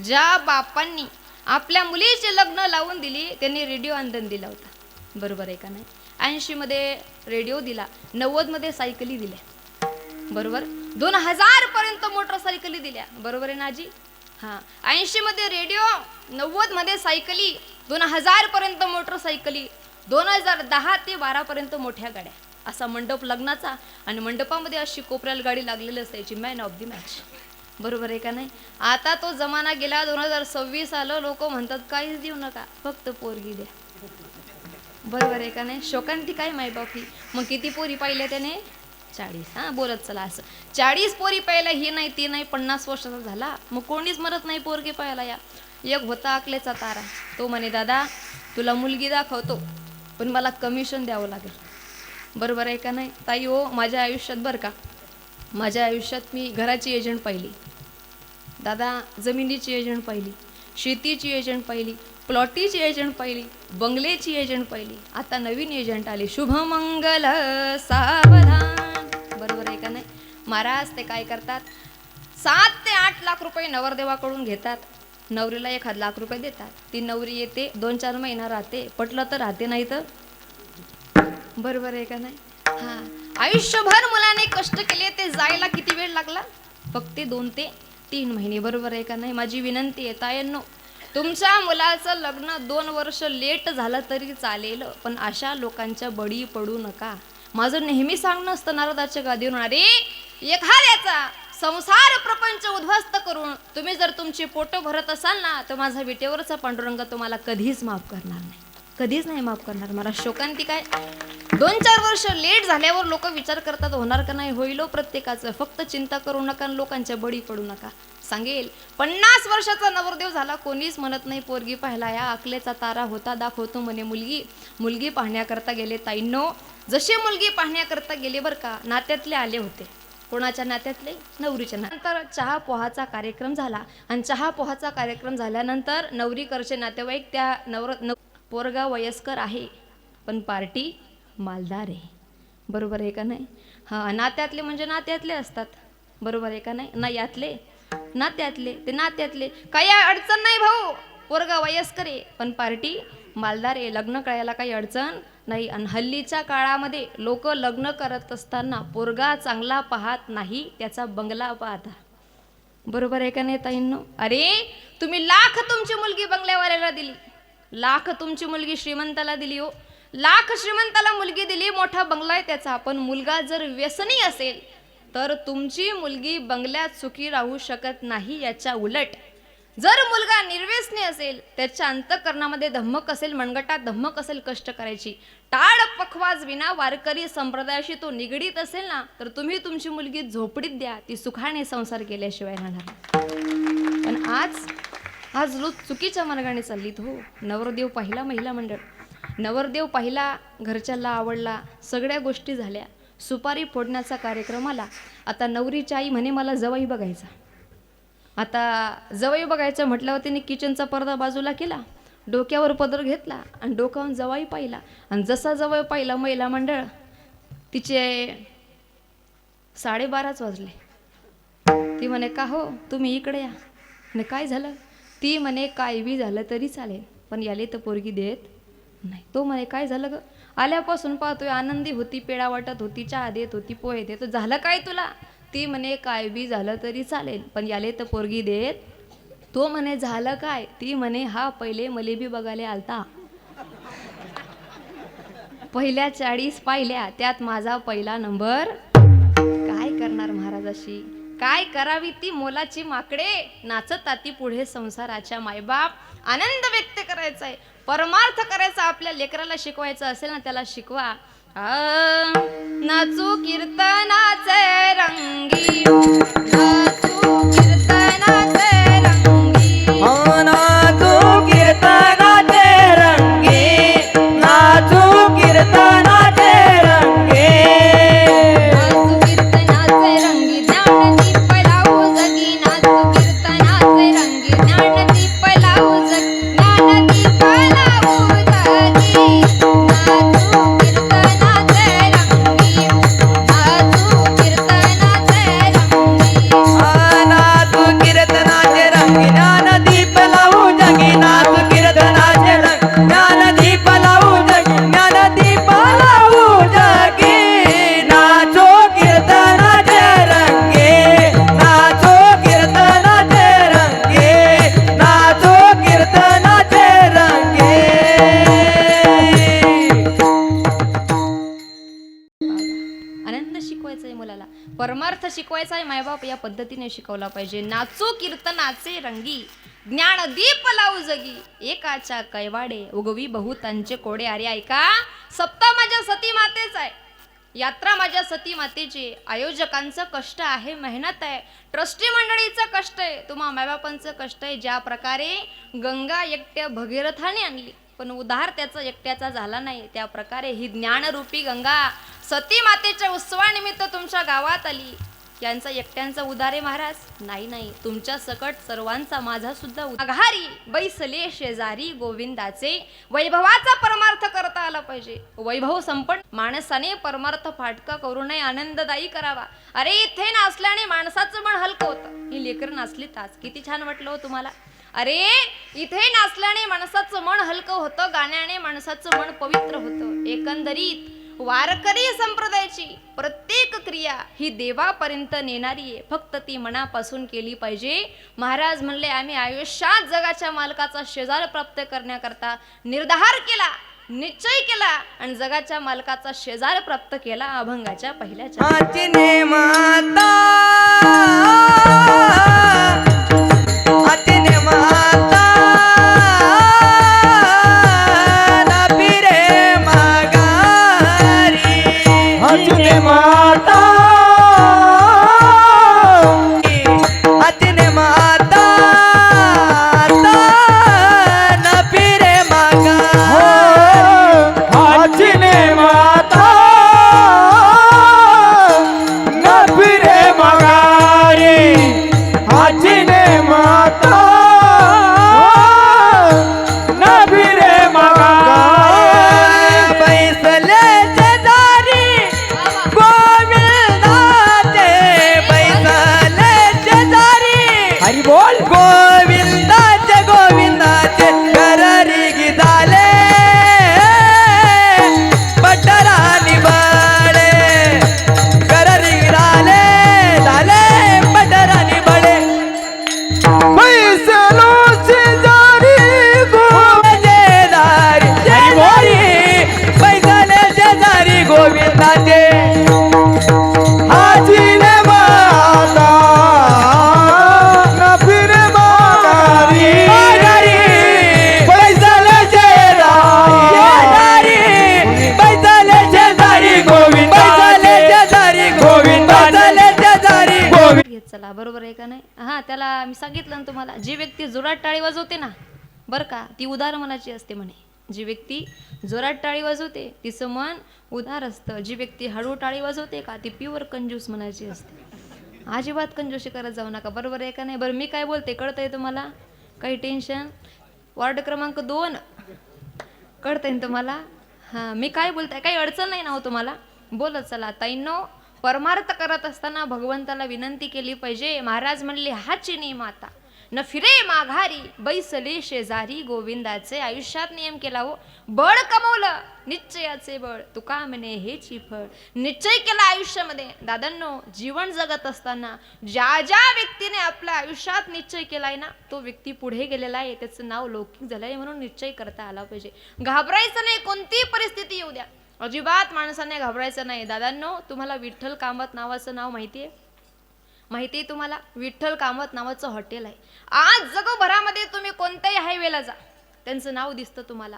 Speaker 3: ज्या बापांनी आपल्या मुलीचे लग्न लावून दिली, त्यांनी रेडिओ आंदोलन दिला होता, बरोबर आहे का नाही. 80 मध्ये रेडिओ दिला, 90 मध्ये सायकली दिल्या, बरोबर. 2000 पर्यंत मोटरसायकली दिल्या, बरोबर आहे ना आजी. हां, 80 मध्ये रेडिओ, 90 मध्ये सायकली, 2000 पर्यंत मोटरसायकली, 2010 ते 12 पर्यंत मोठ्या गाड्या. असा मंडप लग्नाचा, आणि मंडपामध्ये अशी कोपऱ्याला गाडी लागलेली असायची, मॅन ऑफ द मॅच, बरोबर आहे का नाही. आता तो जमाना गेला, 2026 आलं, लोक म्हणतात काहीच देऊ नका, फक्त पोरगी द्या, बरोबर आहे का नाही. शोकांतिका आहे मायबाप ही. मग किती पोरी पाहिल्या त्याने, 40. हां, बोलत चला असं. 40 पोरी पाहिल्या, ही नाही ती नाही, 50 वर्षाचा झाला, मग कोणीच मरत नाही पोरगी पाहायला या. एक होता अकलेचा तारा, तो म्हणे दादा तुला मुलगी दाखवतो, पण मला कमिशन द्यावं लागेल, बरोबर आहे का नाही. ताई हो, माझ्या आयुष्यात बरं का, माझ्या आयुष्यात मी घराची एजंट पाहिली, दादा जमिनीची एजंट पाहिली, शेतीची एजंट पाहिली, प्लॉटीची एजंट पाहिली, बंगलेची एजंट पाहिली. आता नवीन एजंट आले, शुभमंगल सावधान, बरोबर आहे का नाही. महाराज ते काय करतात, 7 ते 8 लाख रुपये नवरदेवाकडून घेतात, नवरीला 1 लाख रुपये देतात. ती नवरी येते, 2-4 महिना राहते, पटलं तर राहते, नाही तर, बरोबर आहे का नाही. हां, आयुष्यभर मुलाने कष्ट केले, ते जायला किती वेळ लागला, फक्त 2 ते 3 महिने, बरोबर आहे का नाही. माझी विनंती आहे ताईंनो, तुमच्या मुलाचं लग्न 2 वर्ष लेट झालं तरी चालेल, पण अशा लोकांच्या बळी पडू नका. माझं नेहमी सांगणं असतं नारदाच्या गादीवरून, अरे एखाद्याचा संसार प्रपंच उद्ध्वस्त करून तुम्ही जर तुमची पोटं भरत असाल ना, तर माझा विटेवरचा पांडुरंग तुम्हाला कधीच माफ करणार नाही, कधीच नाही माफ करणार. मला शोकांतिका आहे. 2-4 वर्ष लेट झाल्यावर लोक विचार करतात होणार का नाही, होईल प्रत्येकाचं, फक्त चिंता करू नका, लोकांच्या बळी पडू नका. सांगेल 50 वर्षाचा नवरदेव झाला, कोणीच म्हणत नाही पोरगी पाहिला या, अकलेचा तारा होता, दाखवतो म्हणे मुलगी. मुलगी पाहण्याकरता गेले ताईंनो, जसे मुलगी पाहण्याकरता गेले बरं का, नात्यातले आले होते. कोणाच्या नात्यातले, नवरीच्या. नंतर चहा पोहाचा कार्यक्रम झाला, आणि चहा पोहाचा कार्यक्रम झाल्यानंतर नवरीकडचे नातेवाईक, त्या पोरगा वयस्कर आहे पण पार्टी मालदार आहे, बरोबर आहे का नाही. हां, नात्यातले म्हणजे नात्यातले असतात, बरोबर आहे का नाही. ना यातले नात्यातले ते नात्यातले, काही अडचण नाही भाऊ, पोरगा वयस्कर आहे पण पार्टी मालदार आहे, लग्न करायला काही अडचण नाही. आणि हल्लीच्या काळामध्ये लोक लग्न करत असताना पोरगा चांगला पाहत नाही, त्याचा बंगला पाहता. बरोबर आहे का नाही ताईंनो? अरे तुम्ही लाख तुमची मुलगी बंगल्यावाल्याला दिली, लाख तुमची मुलगी श्रीमंताला दिली, हो लाख श्रीमंताला मुलगी दिली, मोठा बंगला आहे त्याचा, पण मुलगा जर व्यसनी असेल तर तुमची मुलगी बंगल्यात सुखी राहू शकत नाही. याच्या उलट जर मुलगा निर्व्यसनी असेल, त्याच्या अंतःकरणामध्ये धम्मक असेल, मनगटात धम्मक असेल, कष्ट करायची टाळ पखवाज विना वारकरी संप्रदायाशी तो निगडीत असेल ना, तर तुम्ही तुमची मुलगी झोपडीत द्या, ती सुखाने संसार केल्याशिवाय राहणार. पण आज लोक चुकीच्या मार्गाने चाललीत हो. नवरदेव पाहिला महिला मंडळ, नवरदेव पाहिला, घरच्याला आवडला, सगळ्या गोष्टी झाल्या, सुपारी फोडण्याचा कार्यक्रम आला. आता नवरीची आई म्हणे मला जवाई बघायचा. आता जवाई बघायचं म्हटल्यावर तिने किचनचा पडदा बाजूला केला, डोक्यावर पदर घेतला आणि डोक्यावरून जवाई पाहिला. आणि जसा जवाई पाहिला महिला मंडळ, तिचे 12:30 वाजले. ती म्हणे का हो तुम्ही इकडे या. म्हणे काय झालं. ती म्हणे काय बी झालं तरी चालेल पण याले तर पोरगी देत नाही. तो म्हणे काय झालं ग. आल्यापासून पाहतोय आनंदी होती, पेढा वाटत होती, चहा देत होती, पोहे देत, झालं काय तुला. ती म्हणे काय बी झालं तरी चालेल पण याले तर पोरगी देत. तो म्हणे झालं काय. ती म्हणे हा पहिले मले बी बघायला आलता, पहिल्या 40 पाहिल्या त्यात माझा पहिला नंबर. काय करणार महाराजाशी, काय करावी ती मोलाची माकडे. नाचत ती पुढे संसाराच्या मायबाप. आनंद व्यक्त करायचा आहे, परमार्थ करायचा, आपल्या लेकराला शिकवायचं असेल ना त्याला शिकवा. नाचू कीर्तनाचे रंगी, नाचू कीर्तनाचे रंगी,
Speaker 2: नाचू कीर्तनाचे रंगी, नाचू कीर्तनाचे रंगी,
Speaker 3: नाचू कीर्तनाचे रंगी, ज्ञानदीप लावू जगी, नाचू कीर्तनाचे रंगी, ज्ञानदीप लावू जगी, ज्ञानदीप लावू जगी. नाचू कीर्तनाचे रंगी, नाचू कीर्तनाचे रंगी,
Speaker 2: नाचू कीर्तनाचे रंगी, ज्ञानदीप लावू जगी, नाचू कीर्तनाचे रंगी, ज्ञानदीप लावू जगी, ज्ञानदीप लावू जगी. नाचो कीर्तनाचे रंगी, नाचो कीर्तनाचे रंगी, नाचो कीर्तनाचे रंगी.
Speaker 3: आनंद शिकवायचा आहे मुलाला, परमार्थ शिकवायचा आहे, मायबाप या पद्धतीने शिकवला पाहिजे. नाचू कीर्तनाचे रंगी, ज्ञानदीप लावू जगी, एकाच्या कैवाडे उगवी बहुतांचे कोडे. अरे ऐका, सप्ताह माझ्या सती मातेच आहे, यात्रा माझ्या सती मातेची. आयोजकांचं कष्ट आहे, मेहनत आहे, ट्रस्टी मंडळीचं कष्ट आहे, तुम्हा मायबापांचं कष्ट आहे. ज्या प्रकारे गंगा एकट्या भगीरथाने आणली पण उद्धार त्याचा एकट्याचा झाला नाही, त्या प्रकारे ही ज्ञानरूपी गंगा सती मातेच्या उत्सवानिमित्त तुमच्या गावात आली. यांचा एकट्यांचा उद्धार आहे महाराज? नाही नाही, तुमच्या सकट सर्वांचा, माझा सुद्धा आघारी बैसले शेजारी गोविंदाचे. वैभवाचा परमार्थ करता आला पाहिजे. वैभव संपन्न माणसाने परमार्थ फाटका करू नये, आनंददायी करावा. अरे इथे नाचल्याने माणसाचं मन हलकं होतं. ही लेकरं नाचली ताच, किती छान वाटलं हो तुम्हाला. अरे इथे नाचल्याने माणसाचं मन हलकं होतं, गाण्याने माणसाचं मन पवित्र होतं. एकंदरीत वारकरी संप्रदायाची प्रत्येक क्रिया ही देवापर्यंत नेणारी आहे, फक्त ती मनापासून केली पाहिजे. महाराज म्हणले आम्ही आयुष्यात जगाच्या मालकाचा शेजार प्राप्त करण्याकरता निर्धार केला, निश्चय केला आणि जगाच्या मालकाचा शेजार प्राप्त केला अभंगाच्या पहिल्याच्या.
Speaker 2: आचिने माता, आचिने माता, नबिरे मागारी,
Speaker 1: आचिने माता,
Speaker 2: आचिने माता, नबिरे मागारी,
Speaker 1: आचिने माता, न फिरे मगारी,
Speaker 3: चला बरोबर आहे का नाही? हां, त्याला मी सांगितलं ना तुम्हाला, जी व्यक्ती जोरात टाळी वाजवते ना बरं का, ती उदार मनाची असते म्हणे. जी व्यक्ती जोरात टाळी वाजवते तिचं मन उदार असतं. जी व्यक्ती हळू टाळी वाजवते का, ती प्युअर कंजूस मनाची असते. अजिबात कंजूसी करत जाऊ नका, बरोबर आहे का नाही? बरं मी काय बोलते कळतंय तुम्हाला? काही टेन्शन? वार्ड क्रमांक 2 कळतंय ना तुम्हाला? हां, मी काय बोलताय, काही अडचण नाही ना हो तुम्हाला? बोलत चला. ताईंनो, परमार्थ करत असताना भगवंताला विनंती केली पाहिजे. महाराज म्हणले, हाची नियम आता न फिरे माघारी, बैसले शेजारी गोविंदाचे. आयुष्यात नियम केला हो, बळ कमवलं निश्चयाचे बळ, तुका म्हणे हेची फळ. निश्चय केला आयुष्यामध्ये. दादांनो, जीवन जगत असताना ज्या ज्या व्यक्तीने आपल्या आयुष्यात निश्चय केलाय ना, तो व्यक्ती पुढे गेलेला आहे, त्याचं नाव लौकिक झालंय. म्हणून निश्चय करता आला पाहिजे. घाबरायचं नाही, कोणतीही परिस्थिती येऊ द्या, अजिबात माणसाने घाबरायचं नाही. दादांनो, तुम्हाला विठ्ठल कामत नावाचं नाव माहिती आहे? माहिती आहे तुम्हाला? विठ्ठल कामत नावाचं हॉटेल आहे. आज जगभरामध्ये तुम्ही कोणत्याही हायवेला जा, त्यांचं नाव दिसतं तुम्हाला.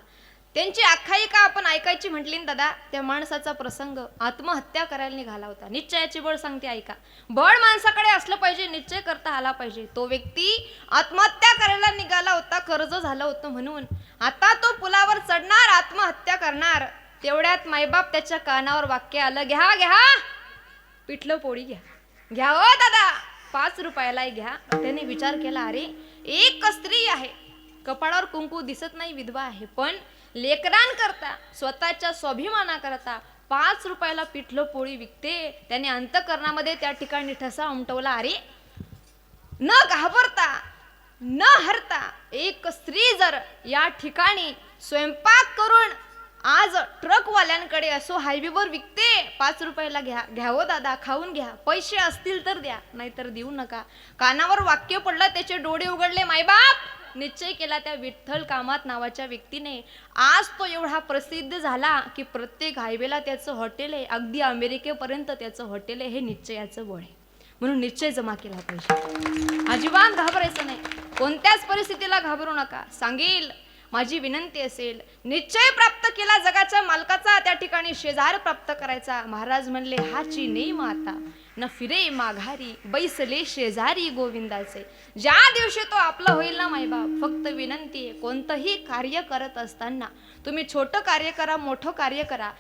Speaker 3: त्यांची आख्यायिका आपण ऐकायची म्हटली ना दादा, त्या माणसाचा प्रसंग आत्महत्या करायला निघाला होता. निश्चयाची बळ सांगते ऐका. बळ माणसाकडे असलं पाहिजे, निश्चय करता आला पाहिजे. तो व्यक्ती आत्महत्या करायला निघाला होता, कर्ज झालं होतं म्हणून. आता तो पुलावर चढणार, आत्महत्या करणार. तेवढ्यात मायबाप त्याच्या कानावर वाक्य आलं, घ्या घ्या पिठलं पोळी घ्या, घ्या हो दादा, 5 रुपयाला घ्या. त्याने विचार केला, अरे एक स्त्री आहे, कपाळावर कुंकू दिसत नाही, विधवा आहे, पण लेकरांकरता स्वतःच्या स्वाभिमानाकरता 5 रुपयाला पिठलं पोळी विकते. त्याने अंतःकरणामध्ये त्या ठिकाणी ठसा उमटवला, अरे न घाबरता न हरता एक स्त्री जर या ठिकाणी स्वयंपाक करून आज ट्रकवाल्यांकडे असो हायवेवर विकते, 5 रुपयाला घ्या, घ्या हो दादा, खाऊन घ्या, पैसे असतील तर द्या, नाहीतर देऊ नका. कानावर वाक्य पडलं, त्याचे डोळे उघडले. मायबाप निश्चय केला त्या विठ्ठल कामत नावाच्या व्यक्तीने. आज तो एवढा प्रसिद्ध झाला की प्रत्येक हायवेला त्याचं हॉटेल आहे, अगदी अमेरिकेपर्यंत त्याचं हॉटेल आहे. हे निश्चयाचं बळ आहे. म्हणून निश्चय जमा केला पाहिजे. अजिबात घाबरायचं नाही, कोणत्याच परिस्थितीला घाबरू नका. सांगेल माझी विनंती असेल, निश्चय प्राप्त केला जगाच्या मालकाचा, त्या ठिकाणी शेजार प्राप्त करायचा. महाराज म्हणले, हाची नेम आता न फिरे माघारी, बैसले शेजारी गोविंदाचे. ज्या दिवशी तो आपला होईल ना मायबाप, फक्त विनंती आहे, कोणतंही कार्य करत असताना तुम्ही छोटं कार्य करा, मोठं कार्य करा,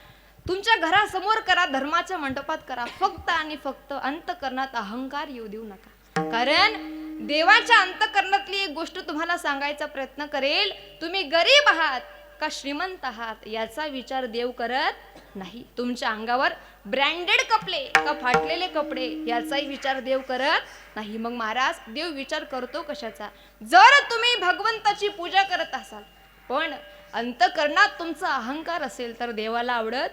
Speaker 3: तुमच्या घरासमोर करा, धर्माच्या मंडपात करा, फक्त आणि फक्त अंतःकरणात अहंकार येऊ देऊ नका. कारण देवाच्या अंतःकरणातली एक गोष्ट तुम्हाला सांगायचा प्रयत्न करेल. तुम्ही गरीब आहात का श्रीमंत आहात याचा विचार देव करत नाही. तुमच्या अंगावर ब्रँडेड कपडे का फाटलेले कपडे याचाही विचार देव करत नाही. मग महाराज, देव विचार करतो कशाचा? जर तुम्ही भगवंताची पूजा करत असाल पण अंतःकरणात तुमचा अहंकार असेल तर देवाला आवडत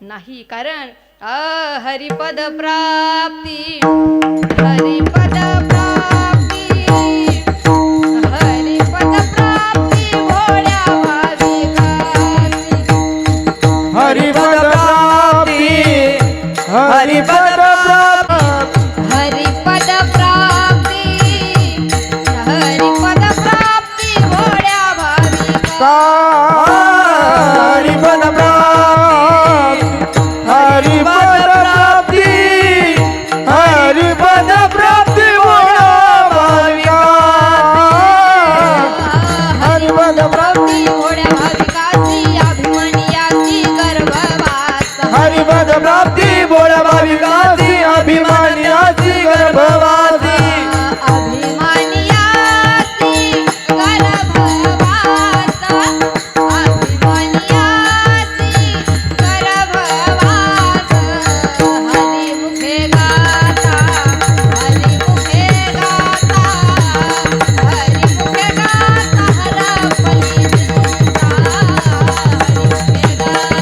Speaker 3: नाही. कारण हरिपद प्राप्ती, हरिपद प्राप्ती, हरिपद प्राप्ती भोळ्या भाविकांची.
Speaker 1: हरिपद प्राप्ती, हरिपद प्राप्ती,
Speaker 3: हरिपद प्राप्ती, हरिपद प्राप्ती भोळ्या भाविका.
Speaker 1: हरिपद प्राप्ती, हरिपद प्राप्ती, हरिपद प्राप्ती भोळ्या भाविका. हरिपद प्राप्ती,
Speaker 3: भोळ्या भाविकाची अभिमानियाची गर्भवास.
Speaker 1: हरिपद प्राप्ती भोळ्या भाविकाची अभिमानियाची गर्भवासी.
Speaker 3: अभिमानियाची गर्भवास, अभिमानियाची गर्भवास. हरिमुखे गाता, हरिमुखे गाता, हरिमुखे गाता हरपली चिंता. हरिमुखे गाता,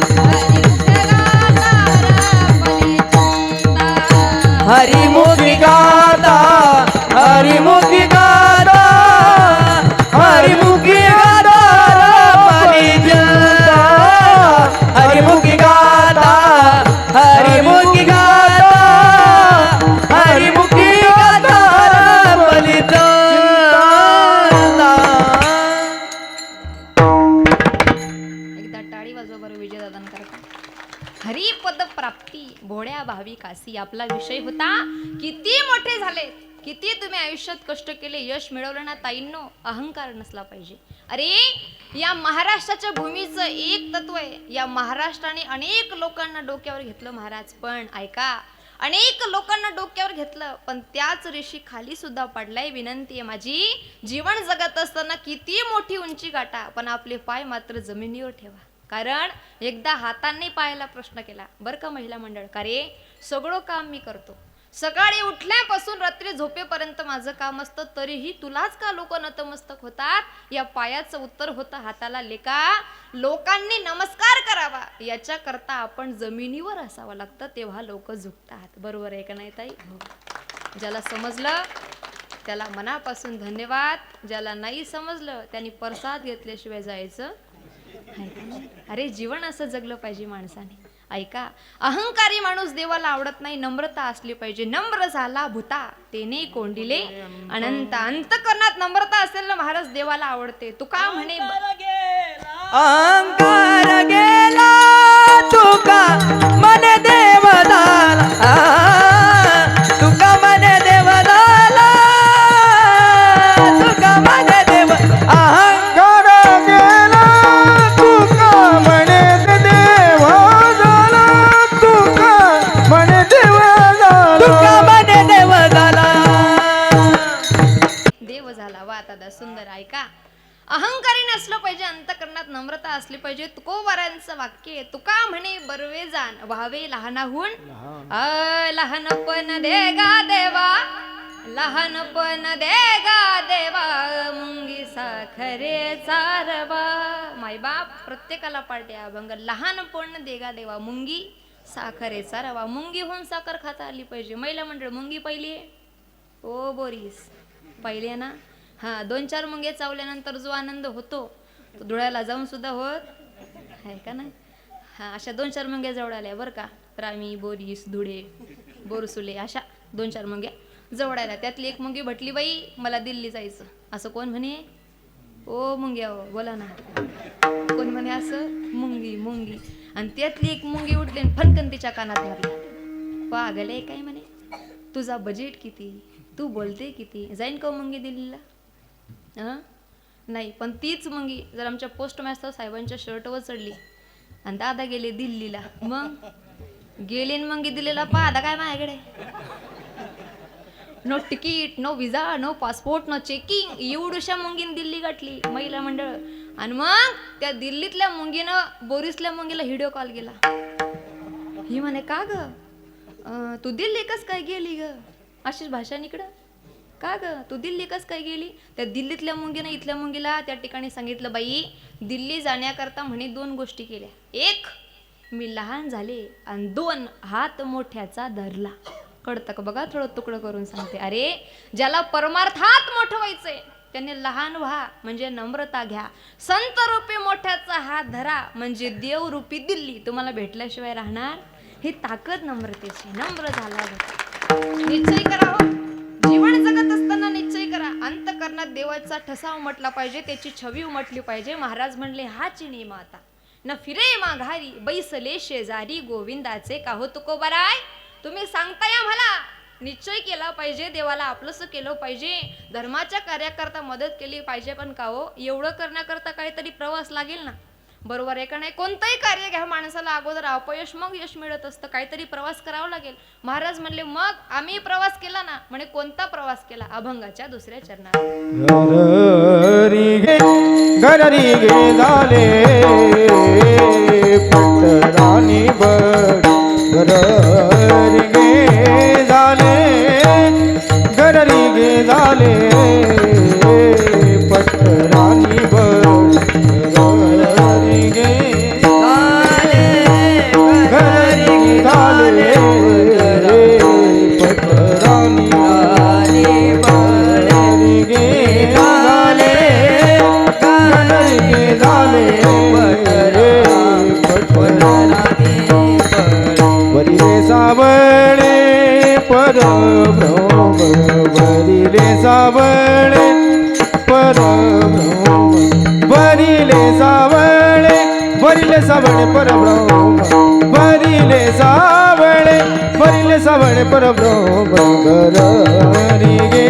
Speaker 3: हरिमुखे गाता, हरिमुखे गाता हरपली चिंता.
Speaker 1: हरिमुखी गाता, हरिमुखी गाता, हरिमुखी गाता रपली चिंता. हरिमुखी गाता, हरिमुखी गाता, हरिमुखी गाता रपली चिंता.
Speaker 3: एकदा टाळी वाजवा बरं विजयदादांकरता. हरिपद प्राप्ती भोळ्या भाविकासी आपला विषय होता. किती मोठे झाले, किती तुम्ही आयुष्यात कष्ट केले, यश मिळवलं ना ताईंनो, अहंकार नसला पाहिजे. अरे या महाराष्ट्राच्या भूमीचं एक तत्व आहे. या महाराष्ट्राने अनेक लोकांना डोक्यावर घेतलं महाराज, पण ऐका, अनेक लोकांना डोक्यावर घेतलं पण त्याच रेषी खाली सुद्धा पडलाय. विनंती आहे माझी, जीवन जगत असताना किती मोठी उंची गाठा पण आपले पाय मात्र जमिनीवर ठेवा. कारण एकदा हातांनी पायाला प्रश्न केला बरं का महिला मंडळ, का रे सगळं काम मी करतो, सकाळी उठल्यापासून रात्री झोपेपर्यंत माझं काम असतं, तरीही तुलाच का लोक नतमस्तक होतात? या पायाचं उत्तर होतं हाताला, लेका लोकांनी नमस्कार करावा याच्या करता आपण जमिनीवर असावं लागतं, तेव्हा लोक झुकतात. बरोबर आहे का नाही ताई? ज्याला समजलं त्याला मनापासून धन्यवाद, ज्याला नाही समजलं त्यांनी प्रसाद घेतल्याशिवाय जायचं. अरे जीवन असं जगलं पाहिजे माणसाने. ऐका, अहंकारी माणूस देवाला आवडत नाही, नम्रता असली पाहिजे. नम्र झाला भूता तेने कोंडिले अनंत. अंतकरणात नम्रता असेल ना महाराज देवाला आवडते. तुका म्हणे
Speaker 1: अहंकार गेला तुका मन देव झाला, तुका मन देव झाला, तुका मन देव. अहंकार गेला तुका मन देव झाला, तुका मन देव झाला, तुका मन देव झाला,
Speaker 3: देव झाला. वा दादा सुंदर. ऐका, अहंकारी नसलं पाहिजे, अंतकरणात नम्रता असली पाहिजे. तुकोबारांचं वाक्य आहे, तुका म्हणे बरवे जाण व्हावे लहानाहून. लहानपण देगा देवा, लहानपण देगा देवा, मुंगी साखरेचा रवा. मायबाप प्रत्येकाला पाडते अभंग. लहानपण देगा देवा, मुंगी साखरेचा रवा. मुंगी होऊन साखर खाता आली पाहिजे. महिला मंडळ मुंगी पहिली आहे ओ बोरीस, पहिली आहे ना? हा, 2-4 मुंगे चावल्यानंतर जो आनंद होतो तो धुळ्याला जाऊन सुद्धा होत आहे का नाही? हा, अशा 2-4 मुंग्या जवळ आल्या बरं का. रामी, बोरीस, धुळे, बोरसुले अशा 2-4 मुंग्या जवळ आल्या. त्यातली एक मुंगी भटली, बाई मला दिल्ली जायचं. असं कोण म्हणे? ओ मुंग्या हो, बोला ना. कोण म्हणे असं? मुंगी मुंगी. आणि त्यातली एक मुंगी उठली आणि फनकन तिच्या कानात मारली. पागल काय म्हणे, तुझा बजेट किती, तू बोलते किती, जाईन का मुंगी दिल्लीला? नाही. पण तीच मुंगी जर आमच्या पोस्ट मास्तर साहेबांच्या शर्टवर चढली आणि दादा गेले दिल्लीला, मग गेले मुंगी दिल्लीला, दादा काय माझ्याकडे no ticket, no visa, no passport, no checking. एवढ्याशा मुंगीन दिल्ली गाठली महिला मंडळ. आणि मग त्या दिल्लीतल्या मुंगीनं बोरिसल्या मुंगीला व्हिडिओ कॉल केला. ही म्हणे का ग तू दिल्ली कस काय गेली ग? अशीच भाषा निकडं. का ग तू दिल्ली कस काय गेली? त्या दिल्लीतल्या मुंगीनं इथल्या मुंगीला त्या ठिकाणी सांगितलं, बाई दिल्ली जाण्याकरता म्हणे 2 गोष्टी केल्या. 1 मी लहान झाले आणि 2 हात मोठ्याचा धरला. कळतं का बघा, थोडं तुकडं करून सांगते. अरे ज्याला परमार्थात मोठं व्हायचंय त्याने लहान व्हा, म्हणजे नम्रता घ्या. संत रूपी मोठ्याचा हात धरा, म्हणजे देव रूपी दिल्ली तुम्हाला भेटल्याशिवाय राहणार. ही ताकद नम्रतेची. नम्र झाला निश्चय करा हो. जीवन जगत असताना निश्चय करा. अंतकरणात देवाचा ठसा उमटला पाहिजे, त्याची छवी उमटली पाहिजे. महाराज म्हणले हाची नेम आता न फिरे माघारी, बैसले शेजारी गोविंदाचे काहो तुकोबाराय. तुम्ही सांगताय आम्हाला निश्चय केला पाहिजे, देवाला आपलंसं केलं पाहिजे, धर्माच्या कार्याकरता मदत केली पाहिजे. पण का हो, एवढं करण्याकरता काहीतरी प्रवास लागेल ना? बरोबर आहे का नाही? कोणतंही कार्य घ्या माणसाला अगोदर अपयश मग यश मिळत असतं. काहीतरी प्रवास करावा लागेल. महाराज म्हणले मग आम्ही प्रवास केला ना. म्हणे कोणता प्रवास केला? अभंगाच्या 2ऱ्या चरणात.
Speaker 1: घरी गे झाले पटराणी बड, घरी गे झाले, घरी गे झाले पटराणी बड, घरी गे झाले पटराणी घरी गे झाले, घरी गे झाले बरिले सावळे परब्रह्म, बरिले सावळे परब्रह्म, बरिले सावळे, बरिले सावळे परब्रह्म, बरिले वरिले सावळे परब्रह्म घरी गे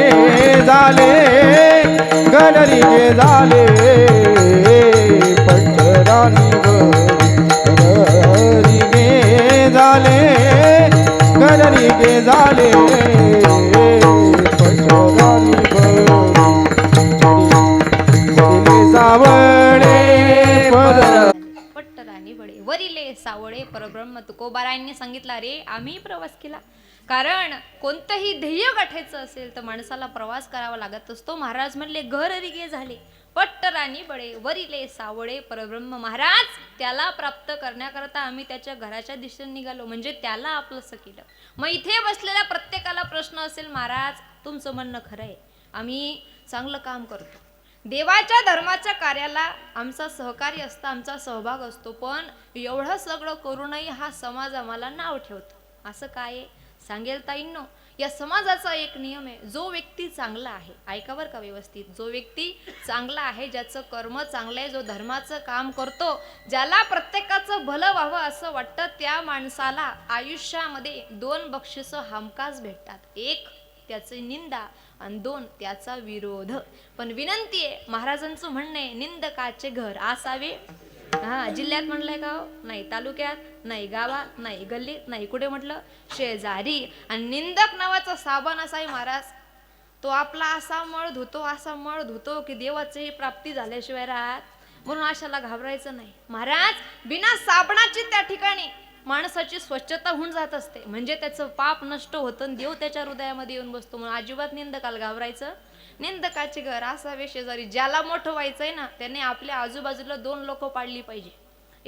Speaker 1: झाले घरी गे झाले पंढरानी घरी गे झाले घरी गे झाले पंढरानी वरिले सावळे
Speaker 3: पट्टराणी बळे वरिले सावळे परब्रह्म तुकोबारायांनी सांगितला रे आम्ही प्रवास केला कारण कोणतंही ध्येय गाठायचं असेल तर माणसाला प्रवास करावा लागत असतो. महाराज म्हणले घर रिगे झाले पट्टराणी बळे वरिले सावळे परब्रह्म महाराज त्याला प्राप्त करण्याकरता आम्ही त्याच्या घराच्या दिशेने निघालो म्हणजे त्याला आपलंसं केलं. मग इथे बसलेल्या प्रत्येकाला प्रश्न असेल महाराज तुमचं म्हणणं खरं आहे आम्ही चांगलं काम करतो देवाच्या धर्माच्या कार्याला आमचा सहकार्य असतं आमचा सहभाग असतो पण एवढं सगळं करूनही हा समाज आम्हाला नाव ठेवतो असं काय सांगेल ताईंनो या समाजाचा एक नियम आहे जो व्यक्ती चांगला आहे ऐका बरं का व्यवस्थित जो व्यक्ती चांगला आहे ज्याचं कर्म चांगलं आहे जो धर्माचं काम करतो ज्याला प्रत्येकाचं भलं व्हावं असं वाटतं त्या माणसाला आयुष्यामध्ये 2 बक्षिसं हमखास भेटतात. एक त्याची निंदा आणि 2 त्याचा विरोध. पण विनंती आहे महाराजांचं म्हणणं आहे निंदकाचे घर असावे जिल्ह्यात म्हणलंय का नाही तालुक्यात नाही गावात नाही गल्लीत नाही कुठे म्हटलं शेजारी. आणि निंदक नावाचा साबण असाय महाराज तो आपला असा मळ धुतो की देवाची प्राप्ती झाल्याशिवाय राहत म्हणून अशाला घाबरायचं नाही. महाराज बिना साबणाची त्या ठिकाणी माणसाची स्वच्छता होऊन जात असते म्हणजे त्याचं पाप नष्ट होतं देव त्याच्या हृदयामध्ये येऊन बसतो म्हणून अजिबात निंदकाला घाबरायचं. निंदकाचे घर असावे शेजारी ज्याला मोठं व्हायचंय ना त्याने आपल्या आजूबाजूला 2 लोक पाडली पाहिजे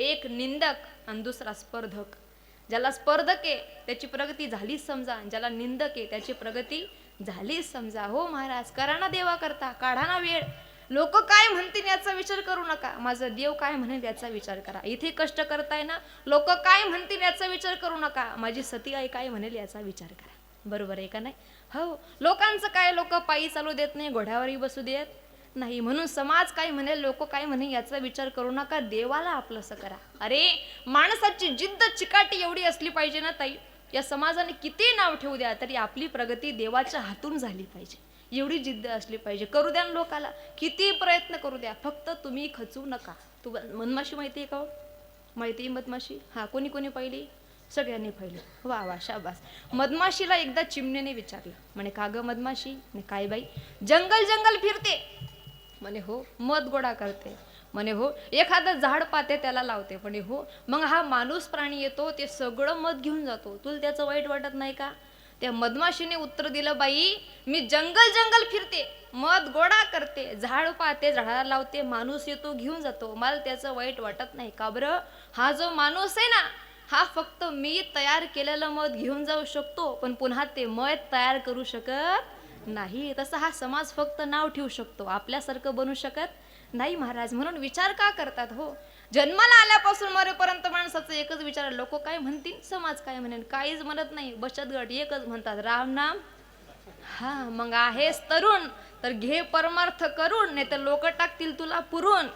Speaker 3: एक निंदक आणि दुसरा स्पर्धक. ज्याला स्पर्धक आहे त्याची प्रगती झालीच समजा ज्याला निंदक आहे त्याची प्रगती झालीच समजा. हो महाराज करा ना देवा करता काढा ना वेळ लोक काय म्हणतील याचा विचार करू नका माझं देव काय म्हणेल याचा विचार करा. इथे कष्ट करताय ना लोक काय म्हणतील याचा विचार करू नका माझी सती आई काय म्हणेल याचा विचार करा. बरोबर आहे का नाही. हो लोकांचं काय लोक पायी चालू देत नाही घोड्यावरही बसू देत नाही म्हणून समाज काय म्हणेल लोक काय म्हणेल याचा विचार करू नका देवाला आपलंसं करा. अरे माणसाची जिद्द चिकाटी एवढी असली पाहिजे ना ताई या समाजाने किती नाव ठेवू द्या तरी आपली प्रगती देवाच्या हातून झाली पाहिजे एवढी जिद्द असली पाहिजे. करू द्या लोकाला किती प्रयत्न करू द्या फक्त तुम्ही खचू नका. तू मधमाशी माहिती आहे का माहिती मधमाशी हा कोणी कोणी पाहिली सगळ्यांनी पाहिली वा वा शाबास. मधमाशीला एकदा चिमणीने विचारलं म्हणे का ग मधमाशी म्हणे काय बाई जंगल जंगल फिरते म्हणे हो मध गोळा करते म्हणे हो एखादं झाड पाते त्याला लावते म्हणे हो मग हा माणूस प्राणी येतो ते सगळं मध घेऊन जातो तुला त्याचं वाईट वाटत नाही का. त्या मधमाशीने उत्तर दिलं बाई मी जंगल जंगल फिरते मध गोळा करते झाड पाहते झाडाला लावते माणूस येतो घेऊन जातो मला त्याचं वाईट वाटत नाही का बरं. हा जो माणूस आहे ना हा फक्त मी तयार केलेलं मध घेऊन जाऊ शकतो पण पुन्हा ते मध तयार करू शकत नाही. तसा हा समाज फक्त नाव ठेवू शकतो आपल्यासारखं बनू शकत नाही महाराज. म्हणून विचार का करतात हो जन्माला आल्यापासून मरेपर्यंत माणसाचं एकच विचार लोक काय म्हणतील समाज काय म्हणेल काहीच म्हणत नाही. बचत गट एकच म्हणतात राम नाम हा मग आहेस तरुण तर घे परमार्थ करून नाही तर लोक टाकतील तुला पुरून.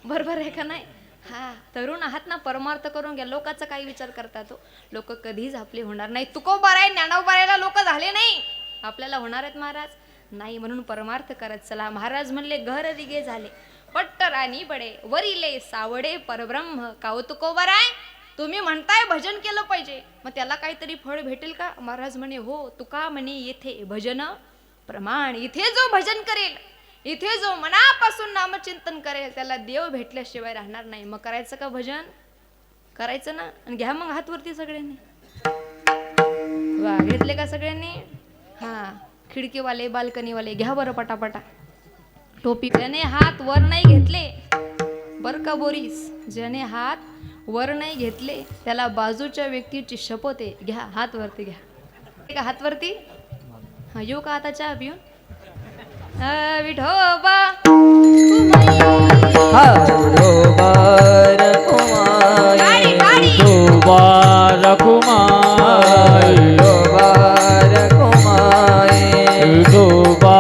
Speaker 3: बरोबर आहे का नाही. हा तरुण आहात ना परमार्थ करून घ्या लोकांचा काही विचार करतात लोक कधीच आपले होणार नाही. तुकोबाराय ज्ञानोबारायला लोक झाले नाही आपल्याला होणार आहेत महाराज नाही म्हणून परमार्थ करत चला. महाराज म्हणले घर रिगे झाले पट्टराणी बडे वरिले सावडे परब्रह्म काव तुकोबाराय तुम्ही म्हणताय भजन केलं पाहिजे मग त्याला काहीतरी फळ भेटेल का. महाराज म्हणे हो तुका म्हणे येथे भजन प्रमाण इथे जो भजन करेल इथे जो मनापासून नामचिंतन करेल त्याला देव भेटल्याशिवाय राहणार नाही. मग करायचं का भजन करायचं ना आणि घ्या मग हात वरती सगळ्यांनी वा घेतले का सगळ्यांनी हा खिडकीवाले बाल्कनीवाले घ्या बरं पटापटा टोपी. ज्याने हात वर नाही घेतले बर का बोरीस ज्याने हात वर नाही घेतले त्याला बाजूच्या व्यक्तीची शपथ आहे घ्या हात वरती घ्या का हात वरती हा येऊ का आता चहा पिऊन विठोबा
Speaker 2: विठोबा रखुमाई विठोबा रखुमाई विठोबा रखुमाई विठोबा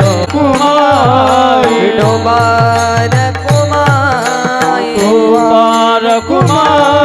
Speaker 2: रखुमाई विठोबा रखुमाई विठोबा रखुमाई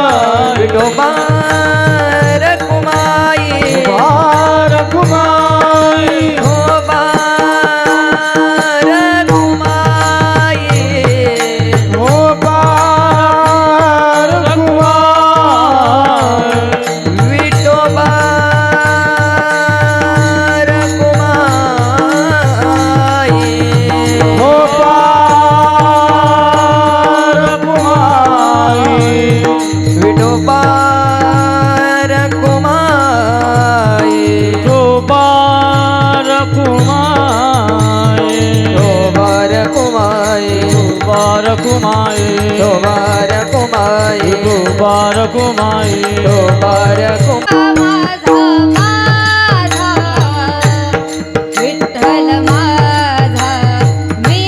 Speaker 2: कुमाई
Speaker 4: तोमार कुमाई
Speaker 2: दुबार कुमाई
Speaker 4: तोमार
Speaker 3: विठ्ठल माझा मी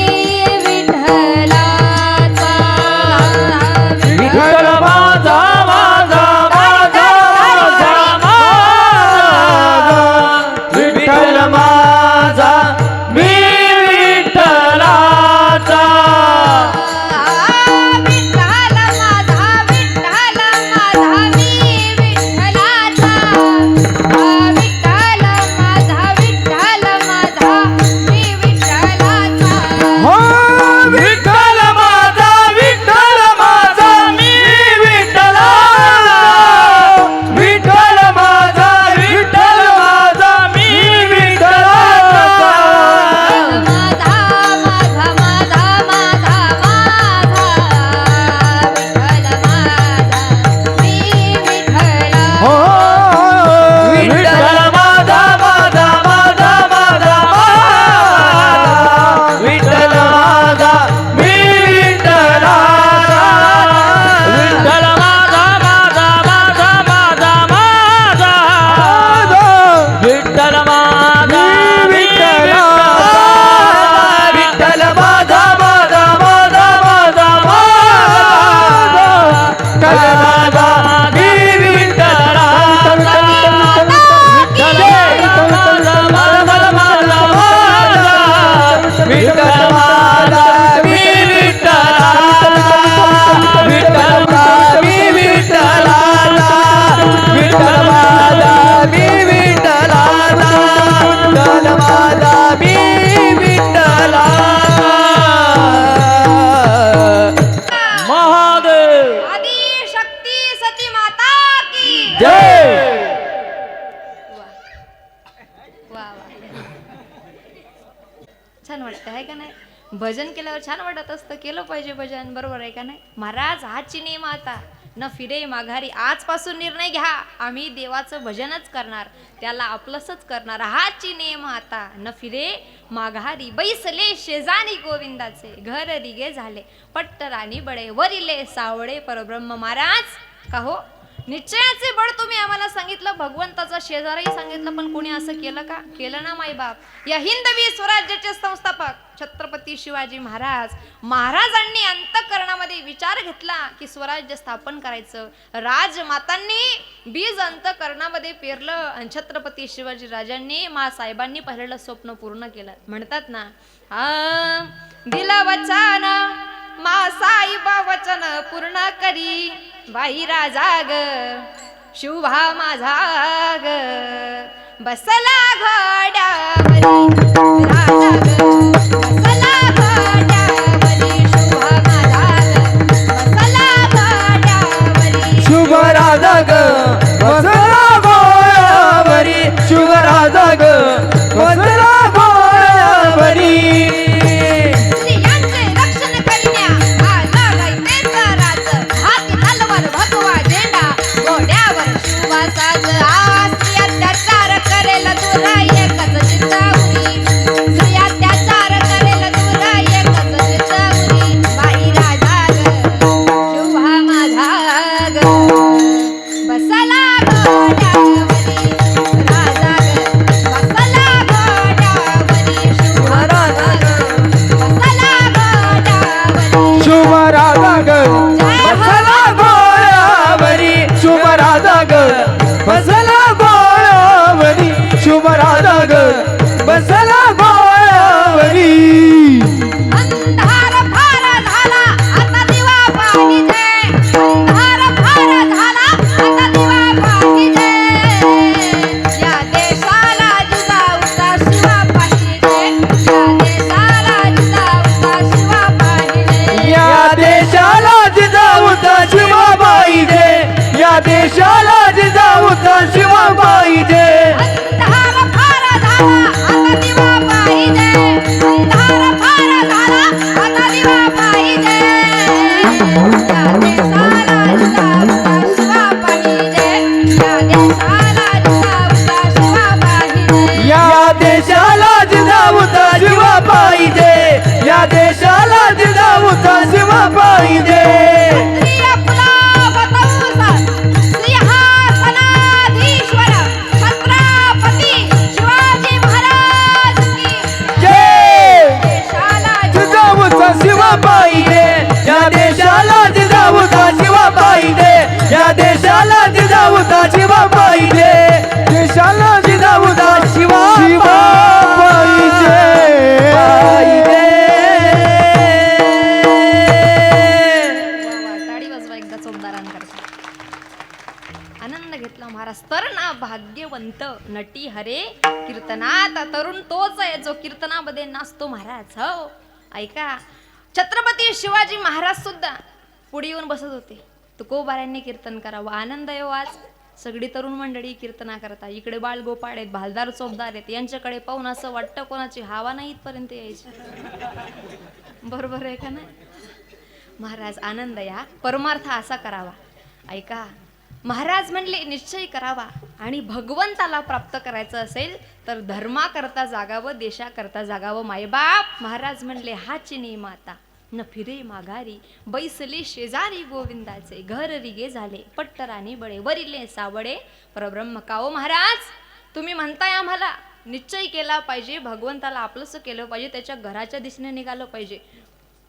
Speaker 3: विठ्ठलाचा
Speaker 2: विठ्ठल माझा माझा माझा माझा माझा विठ्ठल माझा मी विठ्ठलाचा
Speaker 3: विठ्ठल माझा मी विठ्ठलाचा विठ्ठल माझा मी विठ्ठलाचा
Speaker 2: हो विठ्ठल माझा मी विठ्ठलाचा विठ्ठल माझा मी विठ्ठलाचा
Speaker 3: माझा विठ्ठल माझा माझा माझा
Speaker 2: विठ्ठल माझा मी विठ्ठलाचा विठ्ठल माझा माझा माझा माझा माझा विठ्ठल माझा मी विठ्ठलाचा विठ्ठल माझा माझा माझा माझा माझा विठ्ठल माझा मी विठ्ठलाचा विठ्ठल माझा माझा माझा माझा विठ्ठल माझा मी विठ्ठलाचा विठ्ठल माझा मी विठ्ठलाचा विठ्ठल माझा मी विठ्ठलाचा विठ्ठल माझा मी विठ्ठलाचा महादेव
Speaker 3: आदि शक्ती सती माता की
Speaker 2: जय
Speaker 3: वा वा छान वाटतं आहे का नाही भजन केल्यावर छान वाटत असतं केलं पाहिजे भजन बरोबर आहे का नाही महाराज हाची नेम आता न फिरे माघारी आजपासून निर्णय घ्या आम्ही देवाचं भजनच करणार त्याला आपलंसच करणार हाची नेम आता न फिरे माघारी बैसले शेजानी गोविंदाचे घर रिगे झाले पट्टराणी बडे वरिले सावळे परब्रह्म महाराज का हो निश्चयाचे बळ तुम्ही आम्हाला सांगितलं भगवंताचा शेजारही सांगितलं पण कोणी असं केलं का केलं ना माई बाप या हिंदवी स्वराज्याचे संस्थापक छत्रपती शिवाजी महाराजांनी अंतःकरणामध्ये विचार घेतला की स्वराज्य स्थापन करायचं राजमातांनी बीज अंतःकरणामध्ये पेरलं आणि छत्रपती शिवाजी राजांनी साहेबांनी पाहिलेलं स्वप्न पूर्ण केलं म्हणतात ना दिला वचन साईबा वचन पूर्ण करी बाई राजा ग शुभा माझा ग बसला घोड्यावरी राजा ग बसला घोड्यावरी शुभा माझा ग बसला घोड्यावरी
Speaker 4: शुभ राजा ग बसला गोळ्यावरी शुभ राजा ग बसला गोळ्यावरी
Speaker 3: स्त्रियांचे रक्षण करण्या आला बाई नेतराचं हाती तलवार भगवा झेंडा घोड्यावर शुभासाच स्त्री अत्याचार करेल तुला एकच चित्तावरी स्त्री अत्याचार करेल तुला एकच चित्तावरी बाई राजा ग शुभा माझा ग बसला घोड्यावरी राजा ग बसला घोड्यावरी शुभा राजा ग बसला घोड्यावरी
Speaker 4: शुभ राजा ग बसला गोळ्यावरी शुभ राजा ग बसला गोळ्यावरी शुभ राजा ग बसला गोळ्यावरी
Speaker 3: अंधार फार झाला आता दिवा पाहिजे अंधार फार झाला आता दिवा पाहिजे या देशाला जिजाऊचा शिवा पाहिजे या देशाला जिजाऊचा शिवा पाहिजे
Speaker 4: या देशाला जिजाऊचा शिवा पाहिजे या देशाला जिजाऊचा शिवा पाहिजे
Speaker 3: अंधार फार झाला आता दिवा पाहिजे अंधार फार झाला आता दिवा पाहिजे या देशाला जिजाऊचा शिवा पाहिजे या देशाला जिजाऊचा शिवा पाहिजे
Speaker 4: या देशाला जिजाऊचा शिवा पाहिजे या देशाला जिजाऊचा शिवा शिवा पाहिजे
Speaker 3: क्षत्रिय कुलावतंस सिंहासनाधीश्वर छत्रपती शिवाजी महाराज की
Speaker 4: जय
Speaker 3: देशाला
Speaker 4: जिजाऊचा शिवा पाहिजे या देशाला जिजाऊचा शिवा पाहिजे या देशाला जिजाऊचा शिवा पाहिजे देशाला जिजाऊचा शिवा पाहिजे
Speaker 3: टाळी वाजवा एकदा चौदारांकरता आनंद घेतला महाराज तर ना भाग्यवंत नटी हरे कीर्तनात तरुण तोच आहे जो कीर्तनामध्ये नाचतो महाराज हो ऐका छत्रपती शिवाजी महाराज सुद्धा पुढे येऊन बसत होते तुकोबाऱ्यांनी कीर्तन करावं आनंद आहे आज सगळी तरुण मंडळी कीर्तना करता इकडे बाळगोपाळ आहेत भालदार चोपदार आहेत यांच्याकडे पाहून असं वाटतं कोणाची हवा नाही इथपर्यंत यायची बरोबर आहे का नाही महाराज आनंद या परमार्थ असा करावा ऐका महाराज म्हणले निश्चय करावा आणि भगवंताला प्राप्त करायचं असेल तर धर्माकरता जागावं देशाकरता जागावं मायबाप महाराज म्हणले हा चिनी माता न फिरे माघारी बैसले शेजारी गोविंदाचे घर रिगे झाले पट्टरानी बळे वरिले सावडे परब्रह्म काओ महाराज तुम्ही म्हणताय आम्हाला निश्चय केला पाहिजे भगवंताला आपलंसं केलं पाहिजे त्याच्या घराच्या दिशेने निघालं पाहिजे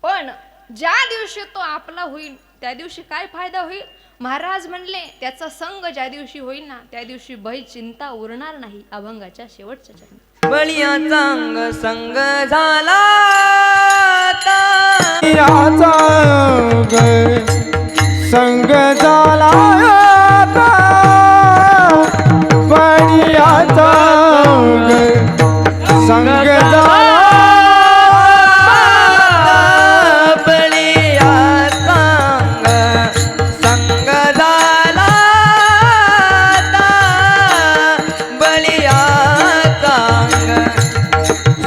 Speaker 3: पण ज्या दिवशी तो आपला होईल त्या दिवशी काय फायदा होईल महाराज म्हणले त्याचा संग ज्या दिवशी होईल ना त्या दिवशी भय चिंता उरणार नाही अभंगाच्या शेवटच्या चरणी
Speaker 4: बळीयाचा अंग संग झाला
Speaker 1: याचा संग झाला आता, बळीयाचा संग झाला
Speaker 4: बळीयाचा अंग संग झाला बळीयाचा अंग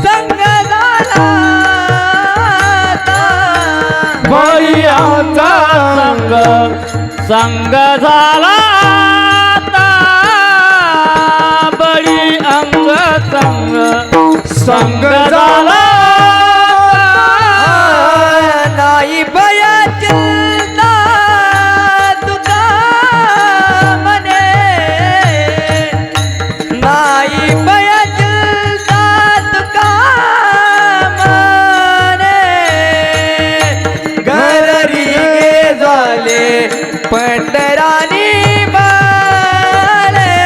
Speaker 4: संग झाला
Speaker 2: बळीयाचा संग झाला आता, बळी अंग संग झाला
Speaker 4: नाही भयाचिंता तुका म्हणे नाही भयाचिंता तुका म्हणे घरी गे झाले पंढरानी बाळे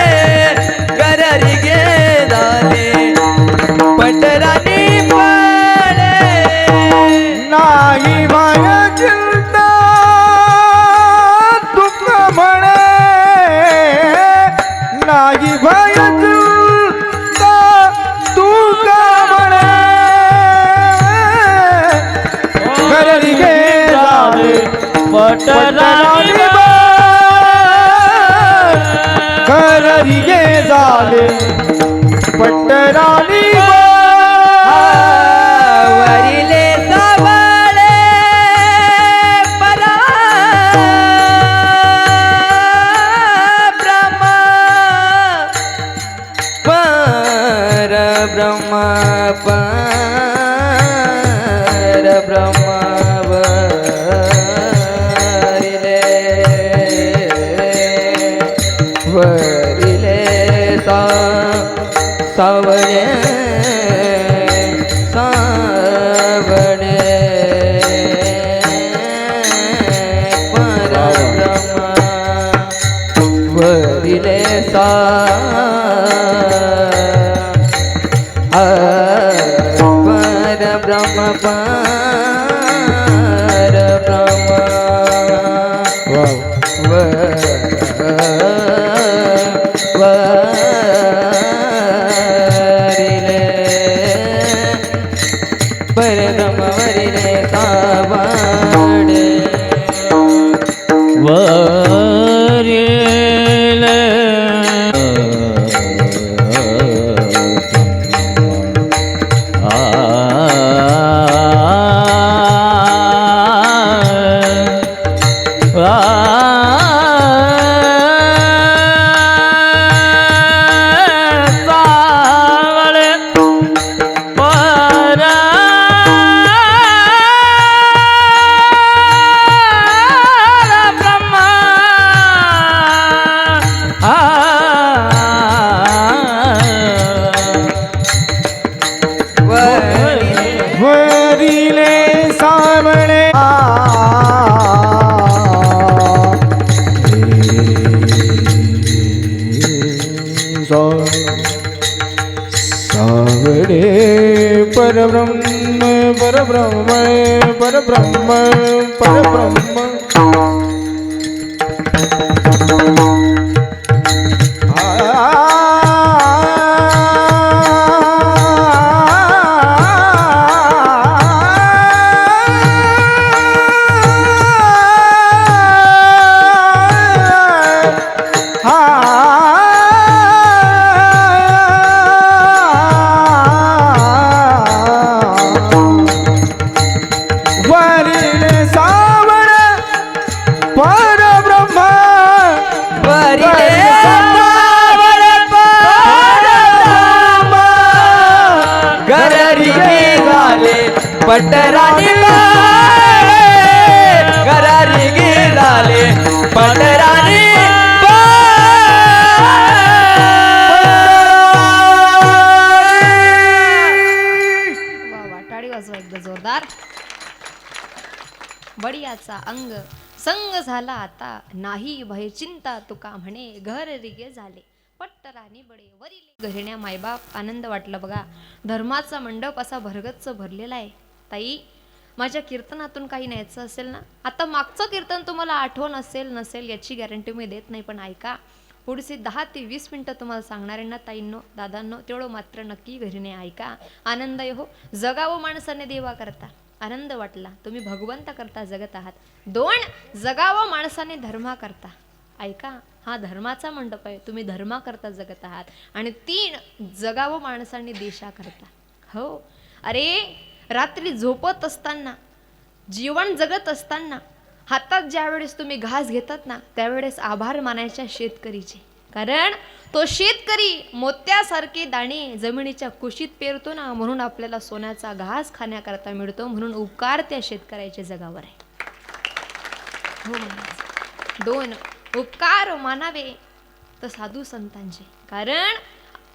Speaker 4: घरी गे झाले पंढरानी बाळे
Speaker 1: नाही माया चिंता दुःख म्हणे नाही भय चिंता दुःख म्हणे घरी गे झाले
Speaker 2: पटराणी
Speaker 1: घरी गे झाले पट्टराणी
Speaker 4: वरिले सावळे परब्रह्म परब्रह्म वरिले वरिले सावळे सावळे परब्रह्म वरिले परब्रह्म वरिले परब्रह्म वरिले सावळे
Speaker 2: वरिले
Speaker 1: परब्रह्म परब्रह्म परब्रह्म परब्रह्म वरिले सावळ परब्रह्म
Speaker 4: वरिले
Speaker 1: सावळ परब्रह्म
Speaker 4: गरारिगे झाले पटराणी गरारिगे झाले पटराणी
Speaker 3: वा वा, टाळी वाजवा एकदा जोरदार. बडियाचा अंग संग झाला आता, नाही भय चिंता तुका म्हणे, घर रिगे झाले पट्टराणी बडे वरिले. घरिण्या मायबाप आनंद वाटला बघा. धर्माचा मंडप असा भरगच्च भरलेला आहे. ताई, माझ्या कीर्तनातून काही न्यायचं असेल ना, आता मागचं कीर्तन तुम्हाला आठवण असेल नसेल याची गॅरंटी मी देत नाही, पण ऐका, पुढचे 10 ते 20 मिनिटं तुम्हाला सांगणार आहे ना ताईंनो दादांनो, तेवढं मात्र नक्की घरीने ऐका. आनंद हो, जगावं माणसाने देवा करता. आनंद वाटला, तुम्ही भगवंत करता जगत आहात. 2 जगावं माणसाने धर्मा करता. ऐका, हा धर्माचा मंडप आहे, तुम्ही धर्मा करता जगत आहात. आणि 3 जगावं माणसाने देशा करता. हो, अरे रात्री झोपत असताना, जीवन जगत असताना हातात ज्यावेळेस तुम्ही घास घेतात ना, त्यावेळेस आभार मानायच्या शेतकरीचे. कारण तो शेतकरी मोत्यासारखे दाणे जमिनीच्या कुशीत पेरतो ना, म्हणून आपल्याला सोन्याचा घास खाण्याकरता मिळतो. म्हणून उपकार त्या शेतकऱ्याच्या जगावर आहे. हो म्हणायचं. 2 उपकार मानावे तर साधू संतांचे. कारण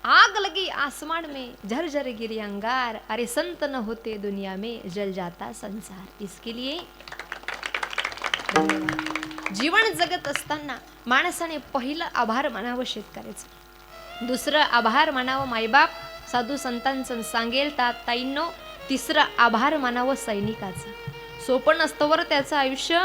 Speaker 3: आग लगी आसमान में झरझर गिरी अंगार, अरे संत न होते दुनिया में जल जाता संसार. इसके लिए जीवन जगत असताना माणसाने पहिलं आभार मानावं शेतकऱ्याचं, दुसरं आभार मानावं मायबाप साधू संतांचं सांगेल ताईंनो, तिसरं आभार मानावं सैनिकाचं. सोपं नसतं वर त्याचं आयुष्य.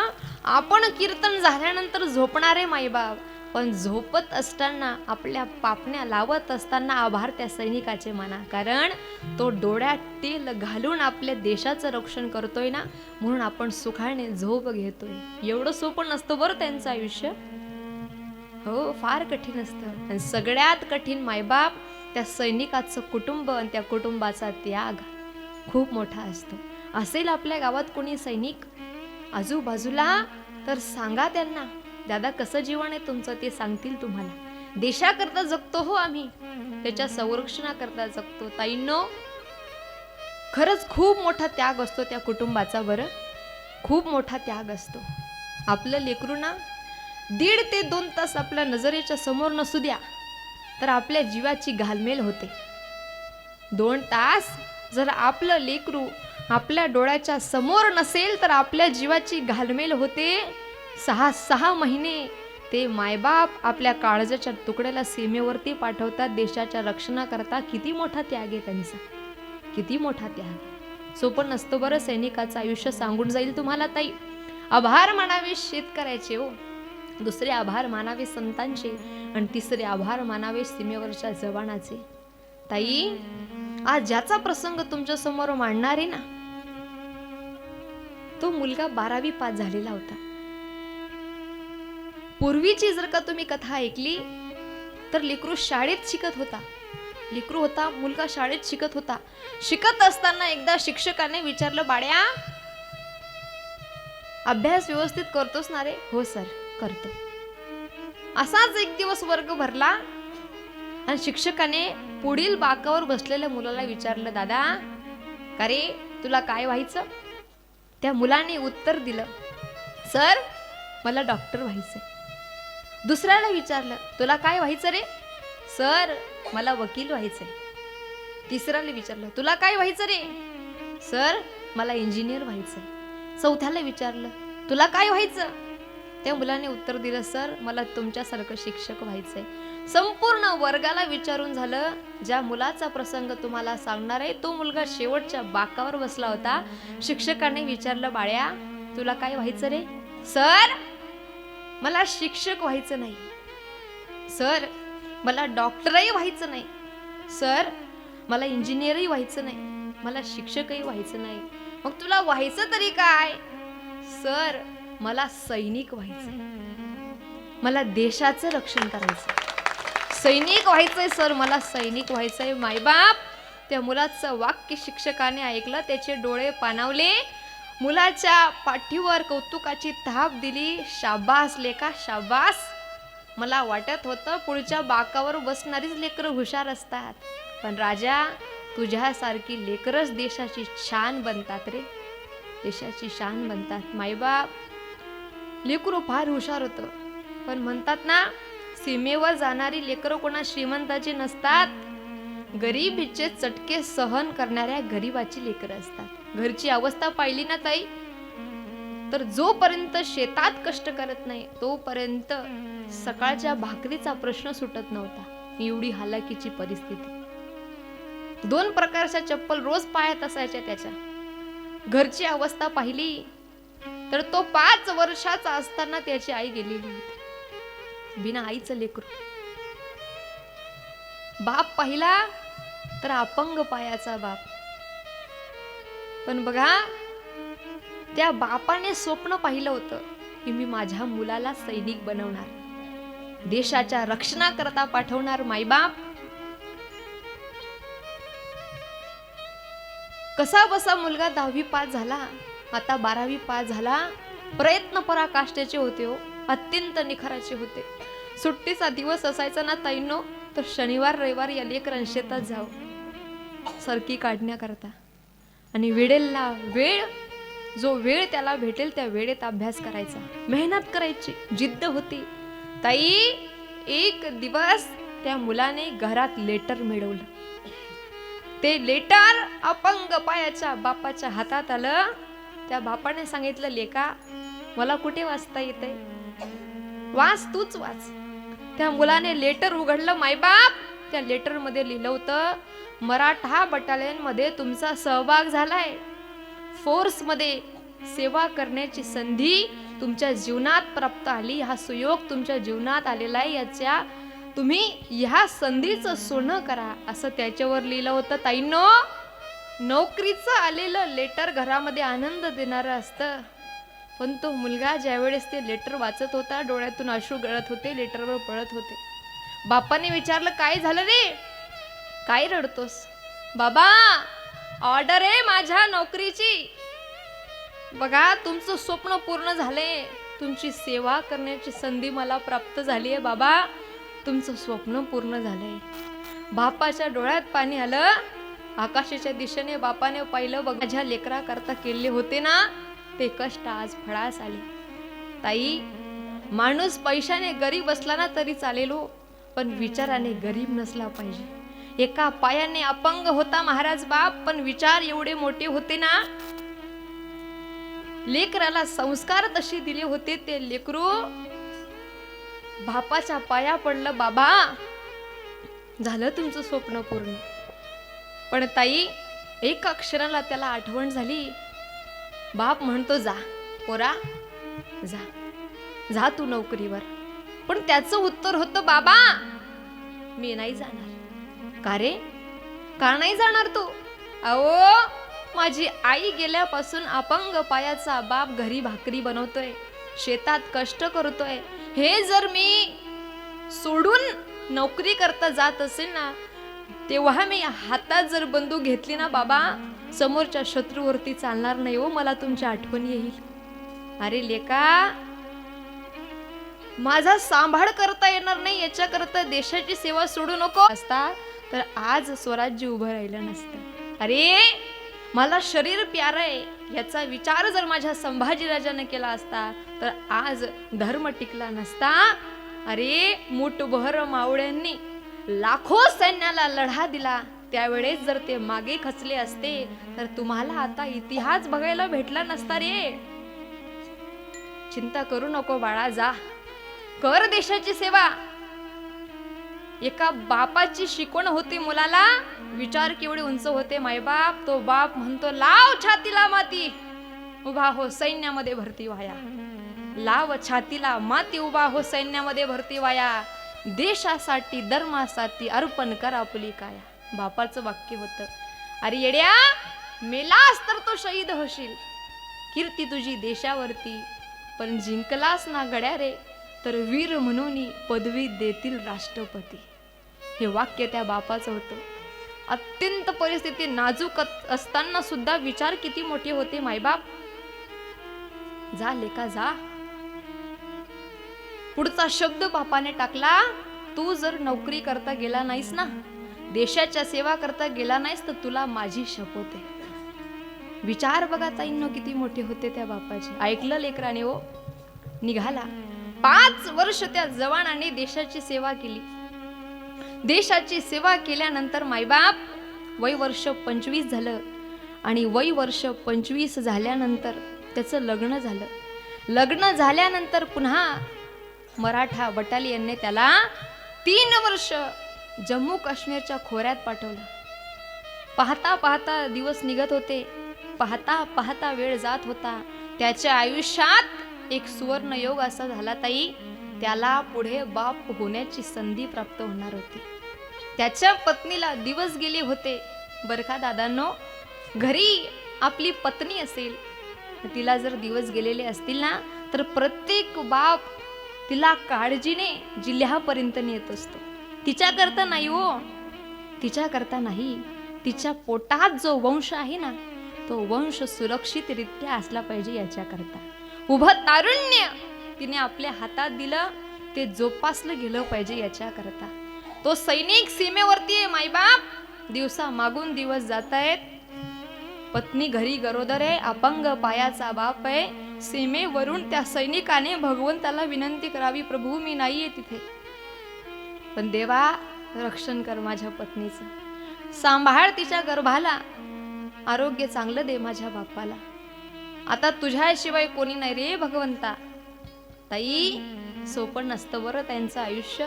Speaker 3: आपण कीर्तन झाल्यानंतर झोपणारे मायबाप, पण झोपत असताना आपल्या पापण्या लावत असताना आभार त्या सैनिकाचे माना. कारण तो डोळ्यात तेल घालून आपल्या देशाचं रक्षण करतोय ना, म्हणून आपण सुखाने झोप घेतोय. एवढं सोपं नसतं बरं त्यांचं आयुष्य. हो, फार कठीण असतं. आणि सगळ्यात कठीण मायबाप त्या सैनिकाचं कुटुंब आणि त्या कुटुंबाचा त्याग खूप मोठा असतो. असेल आपल्या गावात कोणी सैनिक आजूबाजूला, तर सांगा त्यांना, दादा कसं जीवन आहे तुमचं, ते सांगतील तुम्हाला. देशाकरता जगतो हो आम्ही, त्याच्या संरक्षणाकरता जगतो. ताईंनो, खरंच खूप मोठा त्याग असतो त्या कुटुंबाचा. बरं, खूप मोठा त्याग असतो. आपलं लेकरू ना 1.5 ते 2 तास आपल्या नजरेच्या समोर नसू द्या तर आपल्या जीवाची घालमेल होते. 2 तास जर आपलं लेकरू आपल्या डोळ्याच्या समोर नसेल तर आपल्या जीवाची घालमेल होते. 6 महिने ते मायबाप आपल्या काळजाच्या तुकड्याला सीमेवरती पाठवतात देशाच्या रक्षणाकरता. किती मोठा त्याग आहे त्यांचा, किती मोठा त्याग. सोपं नसतं बरं सैनिकाचं आयुष्य. सांगून जाईल तुम्हाला ताई. आभार मानावे शेतकऱ्याचे हो, दुसरे आभार मानावे संतांचे, आणि तिसरे आभार मानावे सीमेवरच्या जवानाचे. ताई, आज ज्याचा प्रसंग तुमच्या समोर मांडणार आहे ना, तो मुलगा 12वी पास झालेला होता. पूर्वीची जर का तुम्ही कथा ऐकली तर लेकरू शाळेत शिकत होता. लेकरू होता, मुलगा शाळेत शिकत होता. शिकत असताना एकदा शिक्षकाने विचारलं, बाळ्या अभ्यास व्यवस्थित करतोस ना रे? हो सर, करतो. असाच एक दिवस वर्ग भरला आणि शिक्षकाने पुढील बाकावर बसलेल्या मुलाला विचारलं, दादा का रे तुला काय व्हायचं? त्या मुलाने उत्तर दिलं, सर मला डॉक्टर व्हायचंय. दुसऱ्याला विचारलं, तुला काय व्हायचं रे? सर मला वकील व्हायचंय. तिसऱ्याला विचारलं, तुला काय व्हायचं रे? सर मला इंजिनियर व्हायचंय. चौथ्याला विचारलं, तुला काय व्हायचं? त्या मुलाने उत्तर दिलं, सर मला तुमच्यासारखं शिक्षक व्हायचंय. संपूर्ण वर्गाला विचारून झालं, ज्या मुलाचा प्रसंग तुम्हाला सांगणार आहे तो मुलगा शेवटच्या बाकावर बसला होता. शिक्षकाने विचारलं, बाळ्या तुला काय व्हायचं रे? सर मला शिक्षक व्हायचं नाही. सर मला डॉक्टरही व्हायचं नाही. सर मला इंजिनियरही व्हायचं नाही. मला शिक्षकही व्हायचं नाही. मग तुला व्हायचं तरी काय? सर मला सैनिक व्हायचं. मला देशाचं रक्षण करायचं. सैनिक व्हायचंय सर, मला सैनिक व्हायचंय. मायबाप त्या मुलाचं वाक्य शिक्षकाने ऐकलं, त्याचे डोळे पाणावले. मुलाच्या पाठीवर कौतुकाची थाप दिली. शाबास लेका शाबास. मला वाटत होतं पुढच्या बाकावर बसणारीच लेकरं हुशार असतात, पण राजा तुझ्यासारखी लेकरच देशाची शान बनतात रे. देशाची शान बनतात. मायबाप लेकरू फार हुशार होतं, पण म्हणतात ना सीमेवर जाणारी लेकरं कोणा श्रीमंताची नसतात, गरिबीचे चटके सहन करणाऱ्या गरिबाची लेकरं असतात. घरची अवस्था पाहिली ना ताई, तर जोपर्यंत शेतात कष्ट करत नाही तोपर्यंत सकाळच्या भाकरीचा प्रश्न सुटत नव्हता. एवढी हालाकीची परिस्थिती. 2 प्रकारच्या चप्पल रोज पायात असायच्या त्याच्या. घरची अवस्था पाहिली तर तो 5 वर्षाचा असताना त्याची आई गेलेली होती. बिना आईचं लेकरू. बाप पाहिला तर अपंग पायाचा बाप. पण बघा त्या बापाने स्वप्न पाहिलं होतं की मी माझ्या मुलाला सैनिक बनवणार, देशाच्या रक्षणाकरता पाठवणार. मायबाप कसा बसा मुलगा 10वी पास झाला, आता 12वी पास झाला. प्रयत्न पराकाष्ठेचे होते हो, अत्यंत निखराचे होते. सुट्टीचा दिवस असायचा ना ताईंनो, तर शनिवार रविवार या लेकरां शेतात जाऊ सरकी काढण्याकरता. आणि वेळेला वेळ, जो वेळ त्याला भेटेल त्या वेळेत अभ्यास करायचा, मेहनत करायची, जिद्द होती. ताई एक दिवस त्या मुलाने घरात लेटर मिळवलं. ते लेटर अपंग पायाच्या बापाच्या हातात आलं. त्या बापाने सांगितलं, लेका मला कुठे वाचता येतंय, वाच तूच वाच. त्या मुलाने लेटर उघडलं. मायबाप त्या लेटर मध्ये लिहिलं होतं, मराठा बटालियन मध्ये तुमचा सहभाग झालाय, फोर्स मध्ये सेवा करण्याची संधी तुमच्या जीवनात प्राप्त आली, हा सुयोग तुमच्या जीवनात आलेला आहे, याच्या तुम्ही ह्या संधीचं सोनं करा असं त्याच्यावर लिहिलं होतं. ताईंनो नोकरीचं आलेलं लेटर घरामध्ये आनंद देणारं असतं, पण तो मुलगा ज्यावेळेस ते लेटर वाचत होता डोळ्यातून अश्रू गळत होते, लेटरवर पळत होते. बापाने विचारलं, काय झालं रे, काय रडतोस? बाबा ऑर्डर आहे माझ्या नोकरीची. बघा तुमचं स्वप्न पूर्ण झाले, तुमची सेवा करण्याची संधी मला प्राप्त झाली आहे. बाबा तुमचं स्वप्न पूर्ण झालंय. बापाच्या डोळ्यात पाणी आलं. आकाशाच्या दिशेने बापाने पाहिलं, बघ माझ्या लेकरा करता केले होते ना ते कष्ट आज फळास आले. ताई माणूस पैशाने गरीब असला ना तरी चालेल हो, पण विचाराने गरीब नसला पाहिजे. एका पायाने अपंग होता महाराज बाप, पण विचार एवढे मोठे होते ना. लेकराला संस्कार तसे दिले होते, ते लेकरू बापाच्या पाया पडलं. बाबा झालं तुमचं स्वप्न पूर्ण. पण ताई एका क्षणाला त्याला आठवण झाली. बाप म्हणतो, जा पोरा जा, जा तू नोकरीवर. पण त्याचं उत्तर होतं, बाबा मी नाही जाणार. का रे, का नाही जाणार तू? अहो माझी आई गेल्यापासून अपंग पायाचा बाप घरी भाकरी बनवतोय, शेतात कष्ट करतोय. हे जर मी सोडून नोकरी करता जात असेल ना, तेव्हा मी हातात जर बंदूक घेतली ना बाबा, समोरच्या शत्रूवरती चालणार नाही हो, मला तुमची आठवण येईल. अरे लेका माझा सांभाळ करता येणार नाही याच्याकरता देशाची सेवा सोडू नको असता तर आज स्वराज्य उभं राहिलं नसतं. अरे मला शरीर प्यारं आहे याचा विचार जर माझ्या संभाजीराजाने केला असता तर आज धर्म टिकला नसता. अरे मुठभर मावळ्यांनी लाखो सैन्याला लढा दिला, त्यावेळेस जर ते मागे खचले असते तर तुम्हाला आता इतिहास बघायला भेटला नसता रे. चिंता करू नको बाळा, जा कर देशाची सेवा. एका बापाची शिकवण होती मुलाला. विचार केवढे उंच होते मायबाप. तो बाप म्हणतो लाव छातीला माती, उभा हो सैन्यामध्ये भरती व्हाया. लाव छातीला माती, उभा हो सैन्यामध्ये भरती व्हाया. देशासाठी धर्मासाठी अर्पण कर आपली काया. बापाचं वाक्य होतं. अरे येड्या, मेलास तर तो शहीद होशील, कीर्ती तुझी देशावरती. पण जिंकलास ना गड्या रे, तर वीर म्हणून पदवी देतील राष्ट्रपती. हे वाक्य त्या बापाचं होतं. अत्यंत परिस्थिती नाजूक असताना सुद्धा विचार किती मोठे होते मायबाप. जा लेका जा. पुढचा शब्द बापाने टाकला, तू जर नोकरी करता गेला नाहीस ना, देशाच्या सेवा करता गेला नाहीस, तर तुला माझी शपथ आहे. विचार बघा ताईंनो किती मोठे होते त्या बापाचे. ऐकलं लेकराने हो. निघाला. 5 वर्ष त्या जवानाने देशाची सेवा केली. देशाची सेवा केल्यानंतर मायबाप वय वर्ष 25 झालं. आणि वय वर्ष 25 झाल्यानंतर त्याचं लग्न झालं. लग्न झाल्यानंतर पुन्हा मराठा बटालियनने त्याला 3 वर्ष जम्मू काश्मीरच्या खोऱ्यात पाठवलं. पाहता पाहता दिवस निघत होते. पाहता पाहता वेळ जात होता. त्याच्या आयुष्यात एक सुवर्ण योग असा झाला ताई, त्याला पुढे बाप होण्याची संधी प्राप्त होणार होती. त्याच्या पत्नीला दिवस गेले होते. बरं का दादांनो, घरी आपली पत्नी असेल, तिला जर दिवस गेलेले असतील ना, तर प्रत्येक बाप तिला काळजीने जिल्ह्यापर्यंत नेत असतो. तिच्या करता नाही हो, तिच्या करता नाही. तिच्या पोटात जो वंश आहे ना, तो वंश सुरक्षितरित्या असला पाहिजे याच्या करता. उभं तारुण्य तिने आपल्या हातात दिलं, ते जोपासलं गेलं पाहिजे याच्या करता. तो सैनिक सीमेवरती आहे मायबाप. दिवसा मागून दिवस जात आहेत. पत्नी घरी गरोदर आहे, अपंग पायाचा बाप आहे. सीमेवरून त्या सैनिकाने भगवंताला विनंती करावी, प्रभू मी नाहीये तिथे, पण देवा रक्षण कर माझ्या पत्नीचं, सांभाळ तिच्या गर्भाला, आरोग्य चांगलं दे माझ्या बापाला. आता तुझ्याशिवाय कोणी नाही रे भगवंता. ताई सोपं नसतं बरं त्यांचं आयुष्य.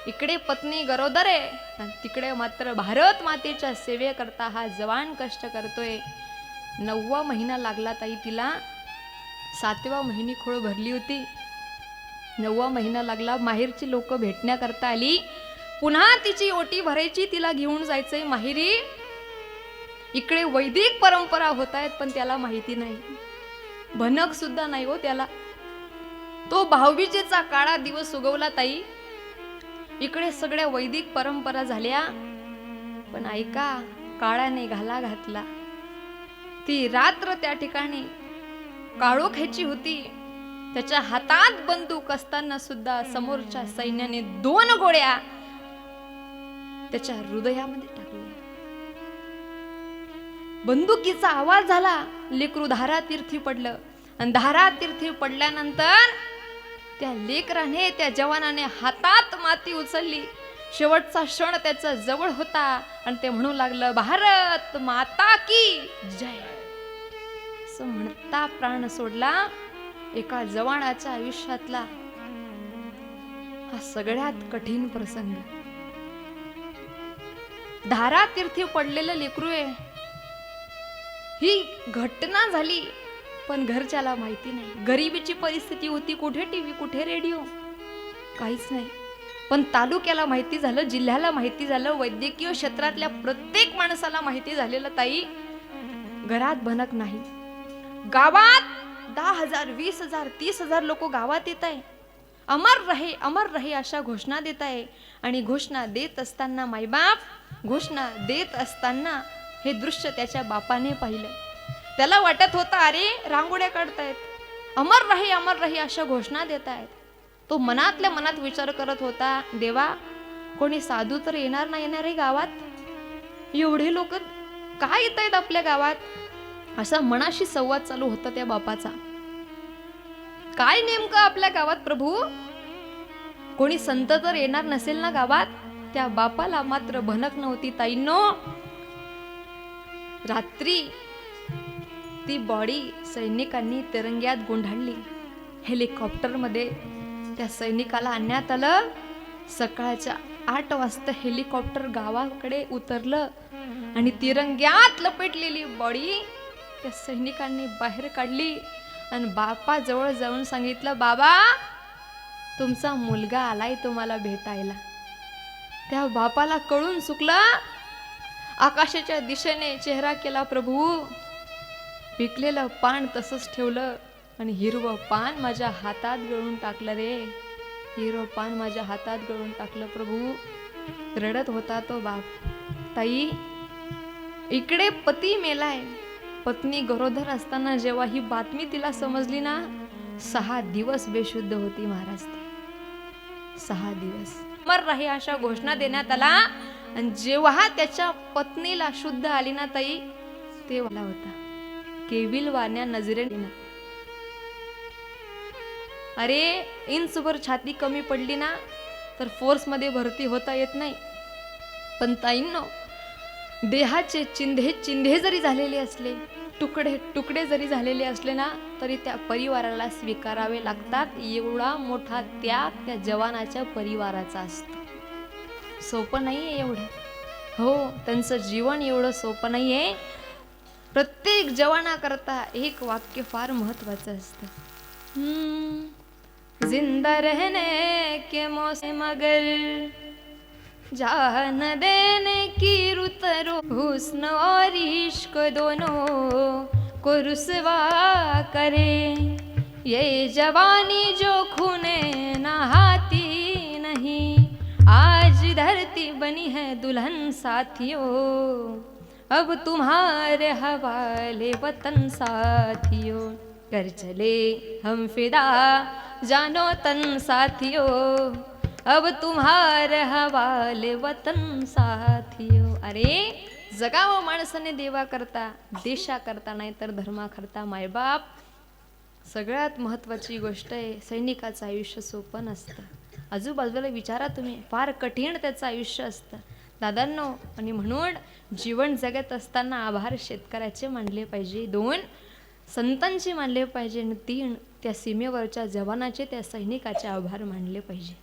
Speaker 3: इकडे पत्नी गरोदर आहे आणि तिकडे मात्र भारत मातेच्या सेवेकरता हा जवान कष्ट करतोय. 9वा महिना लागला ताई तिला. 7व्या महिनी खोळ भरली होती. 9वा महिना लागला. माहेरची लोक भेटण्याकरता आली. पुन्हा तिची ओटी भरायची, तिला घेऊन जायचंय माहेरी. इकडे वैदिक परंपरा होत आहेत, पण त्याला माहिती नाही, भनक सुद्धा नाही हो त्याला. तो भाऊबीजेचा काळा दिवस उगवला ताई. इकडे सगळ्या वैदिक परंपरा झाल्या, पण ऐका, काळाने घाला घातला. ती रात्र त्या ठिकाणी काळोख्याची होती. त्याच्या हातात बंदूक असताना सुद्धा समोरच्या सैन्याने 2 गोळ्या त्याच्या हृदयामध्ये टाकल्या. बंदुकीचा आवाज झाला. लेकरू धारातीर्थी पडलं. आणि धारातीर्थी पडल्यानंतर त्या लेकराने, त्या जवानाने हातात माती उचलली. शेवटचा क्षण त्याचा जवळ होता आणि ते म्हणू लागलं, भारत माता की जय. असं म्हणता प्राण सोडला. एका जवानाच्या आयुष्यातला हा सगळ्यात कठीण प्रसंग. धारातीर्थी पडलेलं लेकरू आहे. ही घटना झाली, पण घरच्याला माहिती नाही. गरिबीची परिस्थिती होती. कुठे टीव्ही, कुठे रेडिओ, काहीच नाही. पण तालुक्याला माहिती झालं, जिल्ह्याला माहिती झालं, वैद्यकीय क्षेत्रातल्या प्रत्येक माणसाला माहिती झालेलं ताई. घरात भनक नाही. गावात 10,000, 20,000, 30,000 लोक गावात येत आहे. अमर रहे, अमर रहे अशा घोषणा देत आहे. आणि घोषणा देत असताना मायबाप घोषणा देत असताना हे दृश्य त्याच्या बापाने पाहिलं. त्याला वाटत होतं, अरे रांगोळ्या काढतायत, अमर रहे अशा घोषणा देत आहेत. तो मनातल्या मनात विचार करत होता, देवा कोणी साधू तर येणार नाही येणार आहे गावात, एवढे लोक काय येत आहेत आपल्या गावात. असा मनाशी संवाद चालू होता त्या बापाचा. काय नेमकं आपल्या गावात प्रभू, कोणी संत तर येणार नसेल ना गावात. त्या बापाला मात्र भनक नव्हती ताईंनो. रात्री ती बॉडी सैनिकांनी तिरंग्यात गुंडाळली. हेलिकॉप्टरमध्ये त्या सैनिकाला आणण्यात आलं. सकाळच्या 8 वाजता हेलिकॉप्टर गावाकडे उतरलं आणि तिरंग्यात लपेटलेली बॉडी त्या सैनिकांनी बाहेर काढली आणि बापाजवळ जाऊन सांगितलं, बाबा तुमचा मुलगा आलाय तुम्हाला भेटायला. त्या बापाला कळून चुकलं. आकाशाच्या दिशेने चेहरा केला, प्रभू पिकलेलं पान तसंच ठेवलं आणि हिरवं पान माझ्या हातात गळून टाकलं रे. हिरवं पान माझ्या हातात गळून टाकलं प्रभू. रडत होता तो बाप. ताई इकडे पती मेलाय. पत्नी गरोदर असताना जेव्हा ही बातमी तिला समजली ना, 6 दिवस बेशुद्ध होती महाराज. ते 6 दिवस मर राही अशा घोषणा देण्यात आला. आणि जेव्हा त्याच्या पत्नीला शुद्ध आली ना ताई, ते वाला होता केविल वाण्या नजरेने. अरे इंचभर छाती कमी पडली ना तर फोर्स मध्ये भरती होता येत नाही. पण ताईंनो, देहाचे चिंधे जरी झालेले असले, तुकडे जरी झालेले असले ना, तरी त्या परिवाराला स्वीकारावे लागतात. एवढा मोठा त्याग त्या जवानाच्या परिवाराचा असतो. सोपं नाहीये एवढं. हो, त्यांचं जीवन एवढं सोपं नाहीये. प्रत्येक जवानाकरता एक वाक्य फार महत्वाचं असतं. जिंदा रहने के मौसम मगर जान देने की रुत हुस्न और इश्क दोनों को रुसवा करे. ये जवानी जो खूने नहाती नहीं, आज धरती बनी है दुल्हन साथियों, अब तुम्हारे हवाले वतन साथियों. कर चले हम फिदा जानो तन साथियों, अब तुम्हारे हवाले वतन साथियों. अरे जगावं माणसाने देवा करता, देशा करता, नाही तर धर्मा करता. मायबाप सगळ्यात महत्वाची गोष्ट आहे. सैनिकाचं आयुष्य सोपं नसतं. आजूबाजूला विचारा तुम्ही, फार कठीण त्याचं आयुष्य असतं दादांनो. आणि म्हणून जीवन जगत असताना आभार शेतकऱ्याचे मानले पाहिजे, 2 संतांचे मानले पाहिजे आणि 3 त्या सीमेवरच्या जवानाचे, त्या सैनिकाचे आभार मानले पाहिजे.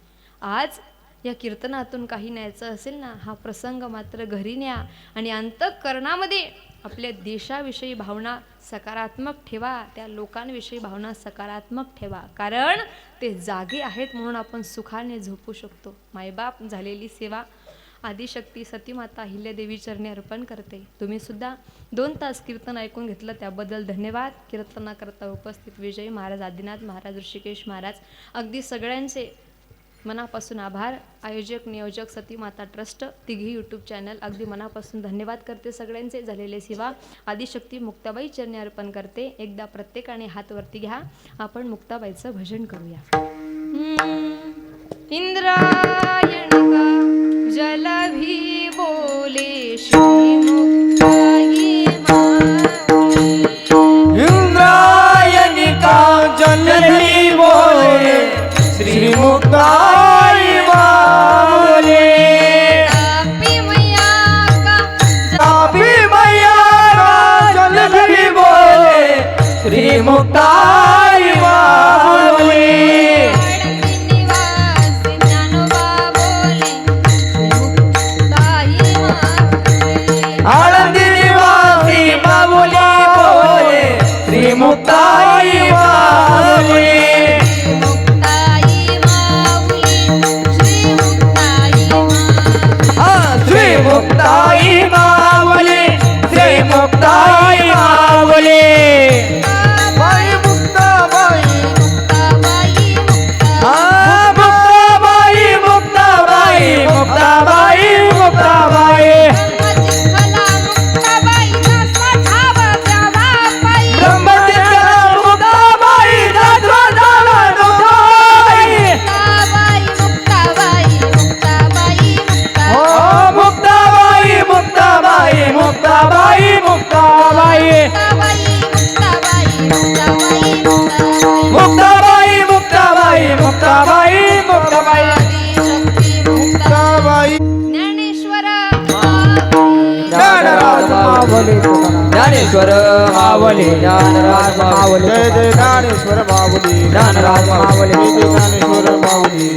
Speaker 3: आज या कीर्तनातून काही न्यायचं असेल ना, हा प्रसंग मात्र घरी न्या आणि अंतःकरणामध्ये आपल्या देशाविषयी भावना सकारात्मक ठेवा. त्या लोकांविषयी भावना सकारात्मक ठेवा. कारण ते जागे आहेत म्हणून आपण सुखाने झोपू शकतो. मायबाप झालेली सेवा आदिशक्ती सतीमाता अहिल्यादेवी चरणी अर्पण करते. तुम्ही सुद्धा 2 तास कीर्तन ऐकून घेतलं त्याबद्दल धन्यवाद. कीर्तनाकरता उपस्थित विजयी महाराज, आदिनाथ महाराज, ऋषिकेश महाराज, अगदी सगळ्यांचे मनापासून आभार. आयोजक नियोजक सतीमाता ट्रस्ट, तिघी यूट्यूब चॅनल, अगदी मनापासून धन्यवाद करते सगळ्यांचे. झालेले सेवा आदिशक्ती मुक्ताबाई चरणी अर्पण करते. एकदा प्रत्येकाने हात वरती घ्या, आपण मुक्ताबाईचं भजन करूया. इंद्रायणिका जल भी बोले श्री मुक्ताई माऊली.
Speaker 1: इंद्रायणिका जलधी बोले श्री मुक्ताई माऊली.
Speaker 3: तापी मैया का
Speaker 1: तापी मैया का जलधी बोले श्री मुक्ताई माऊली.
Speaker 3: निवासी ज्ञानोबा बोले मुक्ताई माऊली.
Speaker 1: आळंदी निवासी माऊली बोले श्री मुक्ताई माऊली. श्री मुक्ताई माऊली, श्री मुक्ताई माऊली. बाई मुक्ताबाई, मुक्ताबाई, मुक्ताबाई, मुक्ताबाई, मुक्ताबाई. ब्रह्मचित्रा मुक्ताबाई, दासवादाला मुक्ताबाई. हो मुक्ताबाई, मुक्ताबाई, मुक्ताबाई, मुक्ताबाई. मुक्ताबाई, मुक्ताबाई, मुक्ताबाई, मुक्ताबाई. मुक्ताबाई.
Speaker 3: ज्ञानेश्वर
Speaker 1: ज्ञानराज माऊली तुकाराम.
Speaker 4: ज्ञानेश्वर माऊली, ज्ञानराज माऊली,
Speaker 1: जय जय ज्ञानेश्वर माऊली,
Speaker 4: ज्ञानराज माऊली.
Speaker 1: जय जय ज्ञानेश्वर माऊली.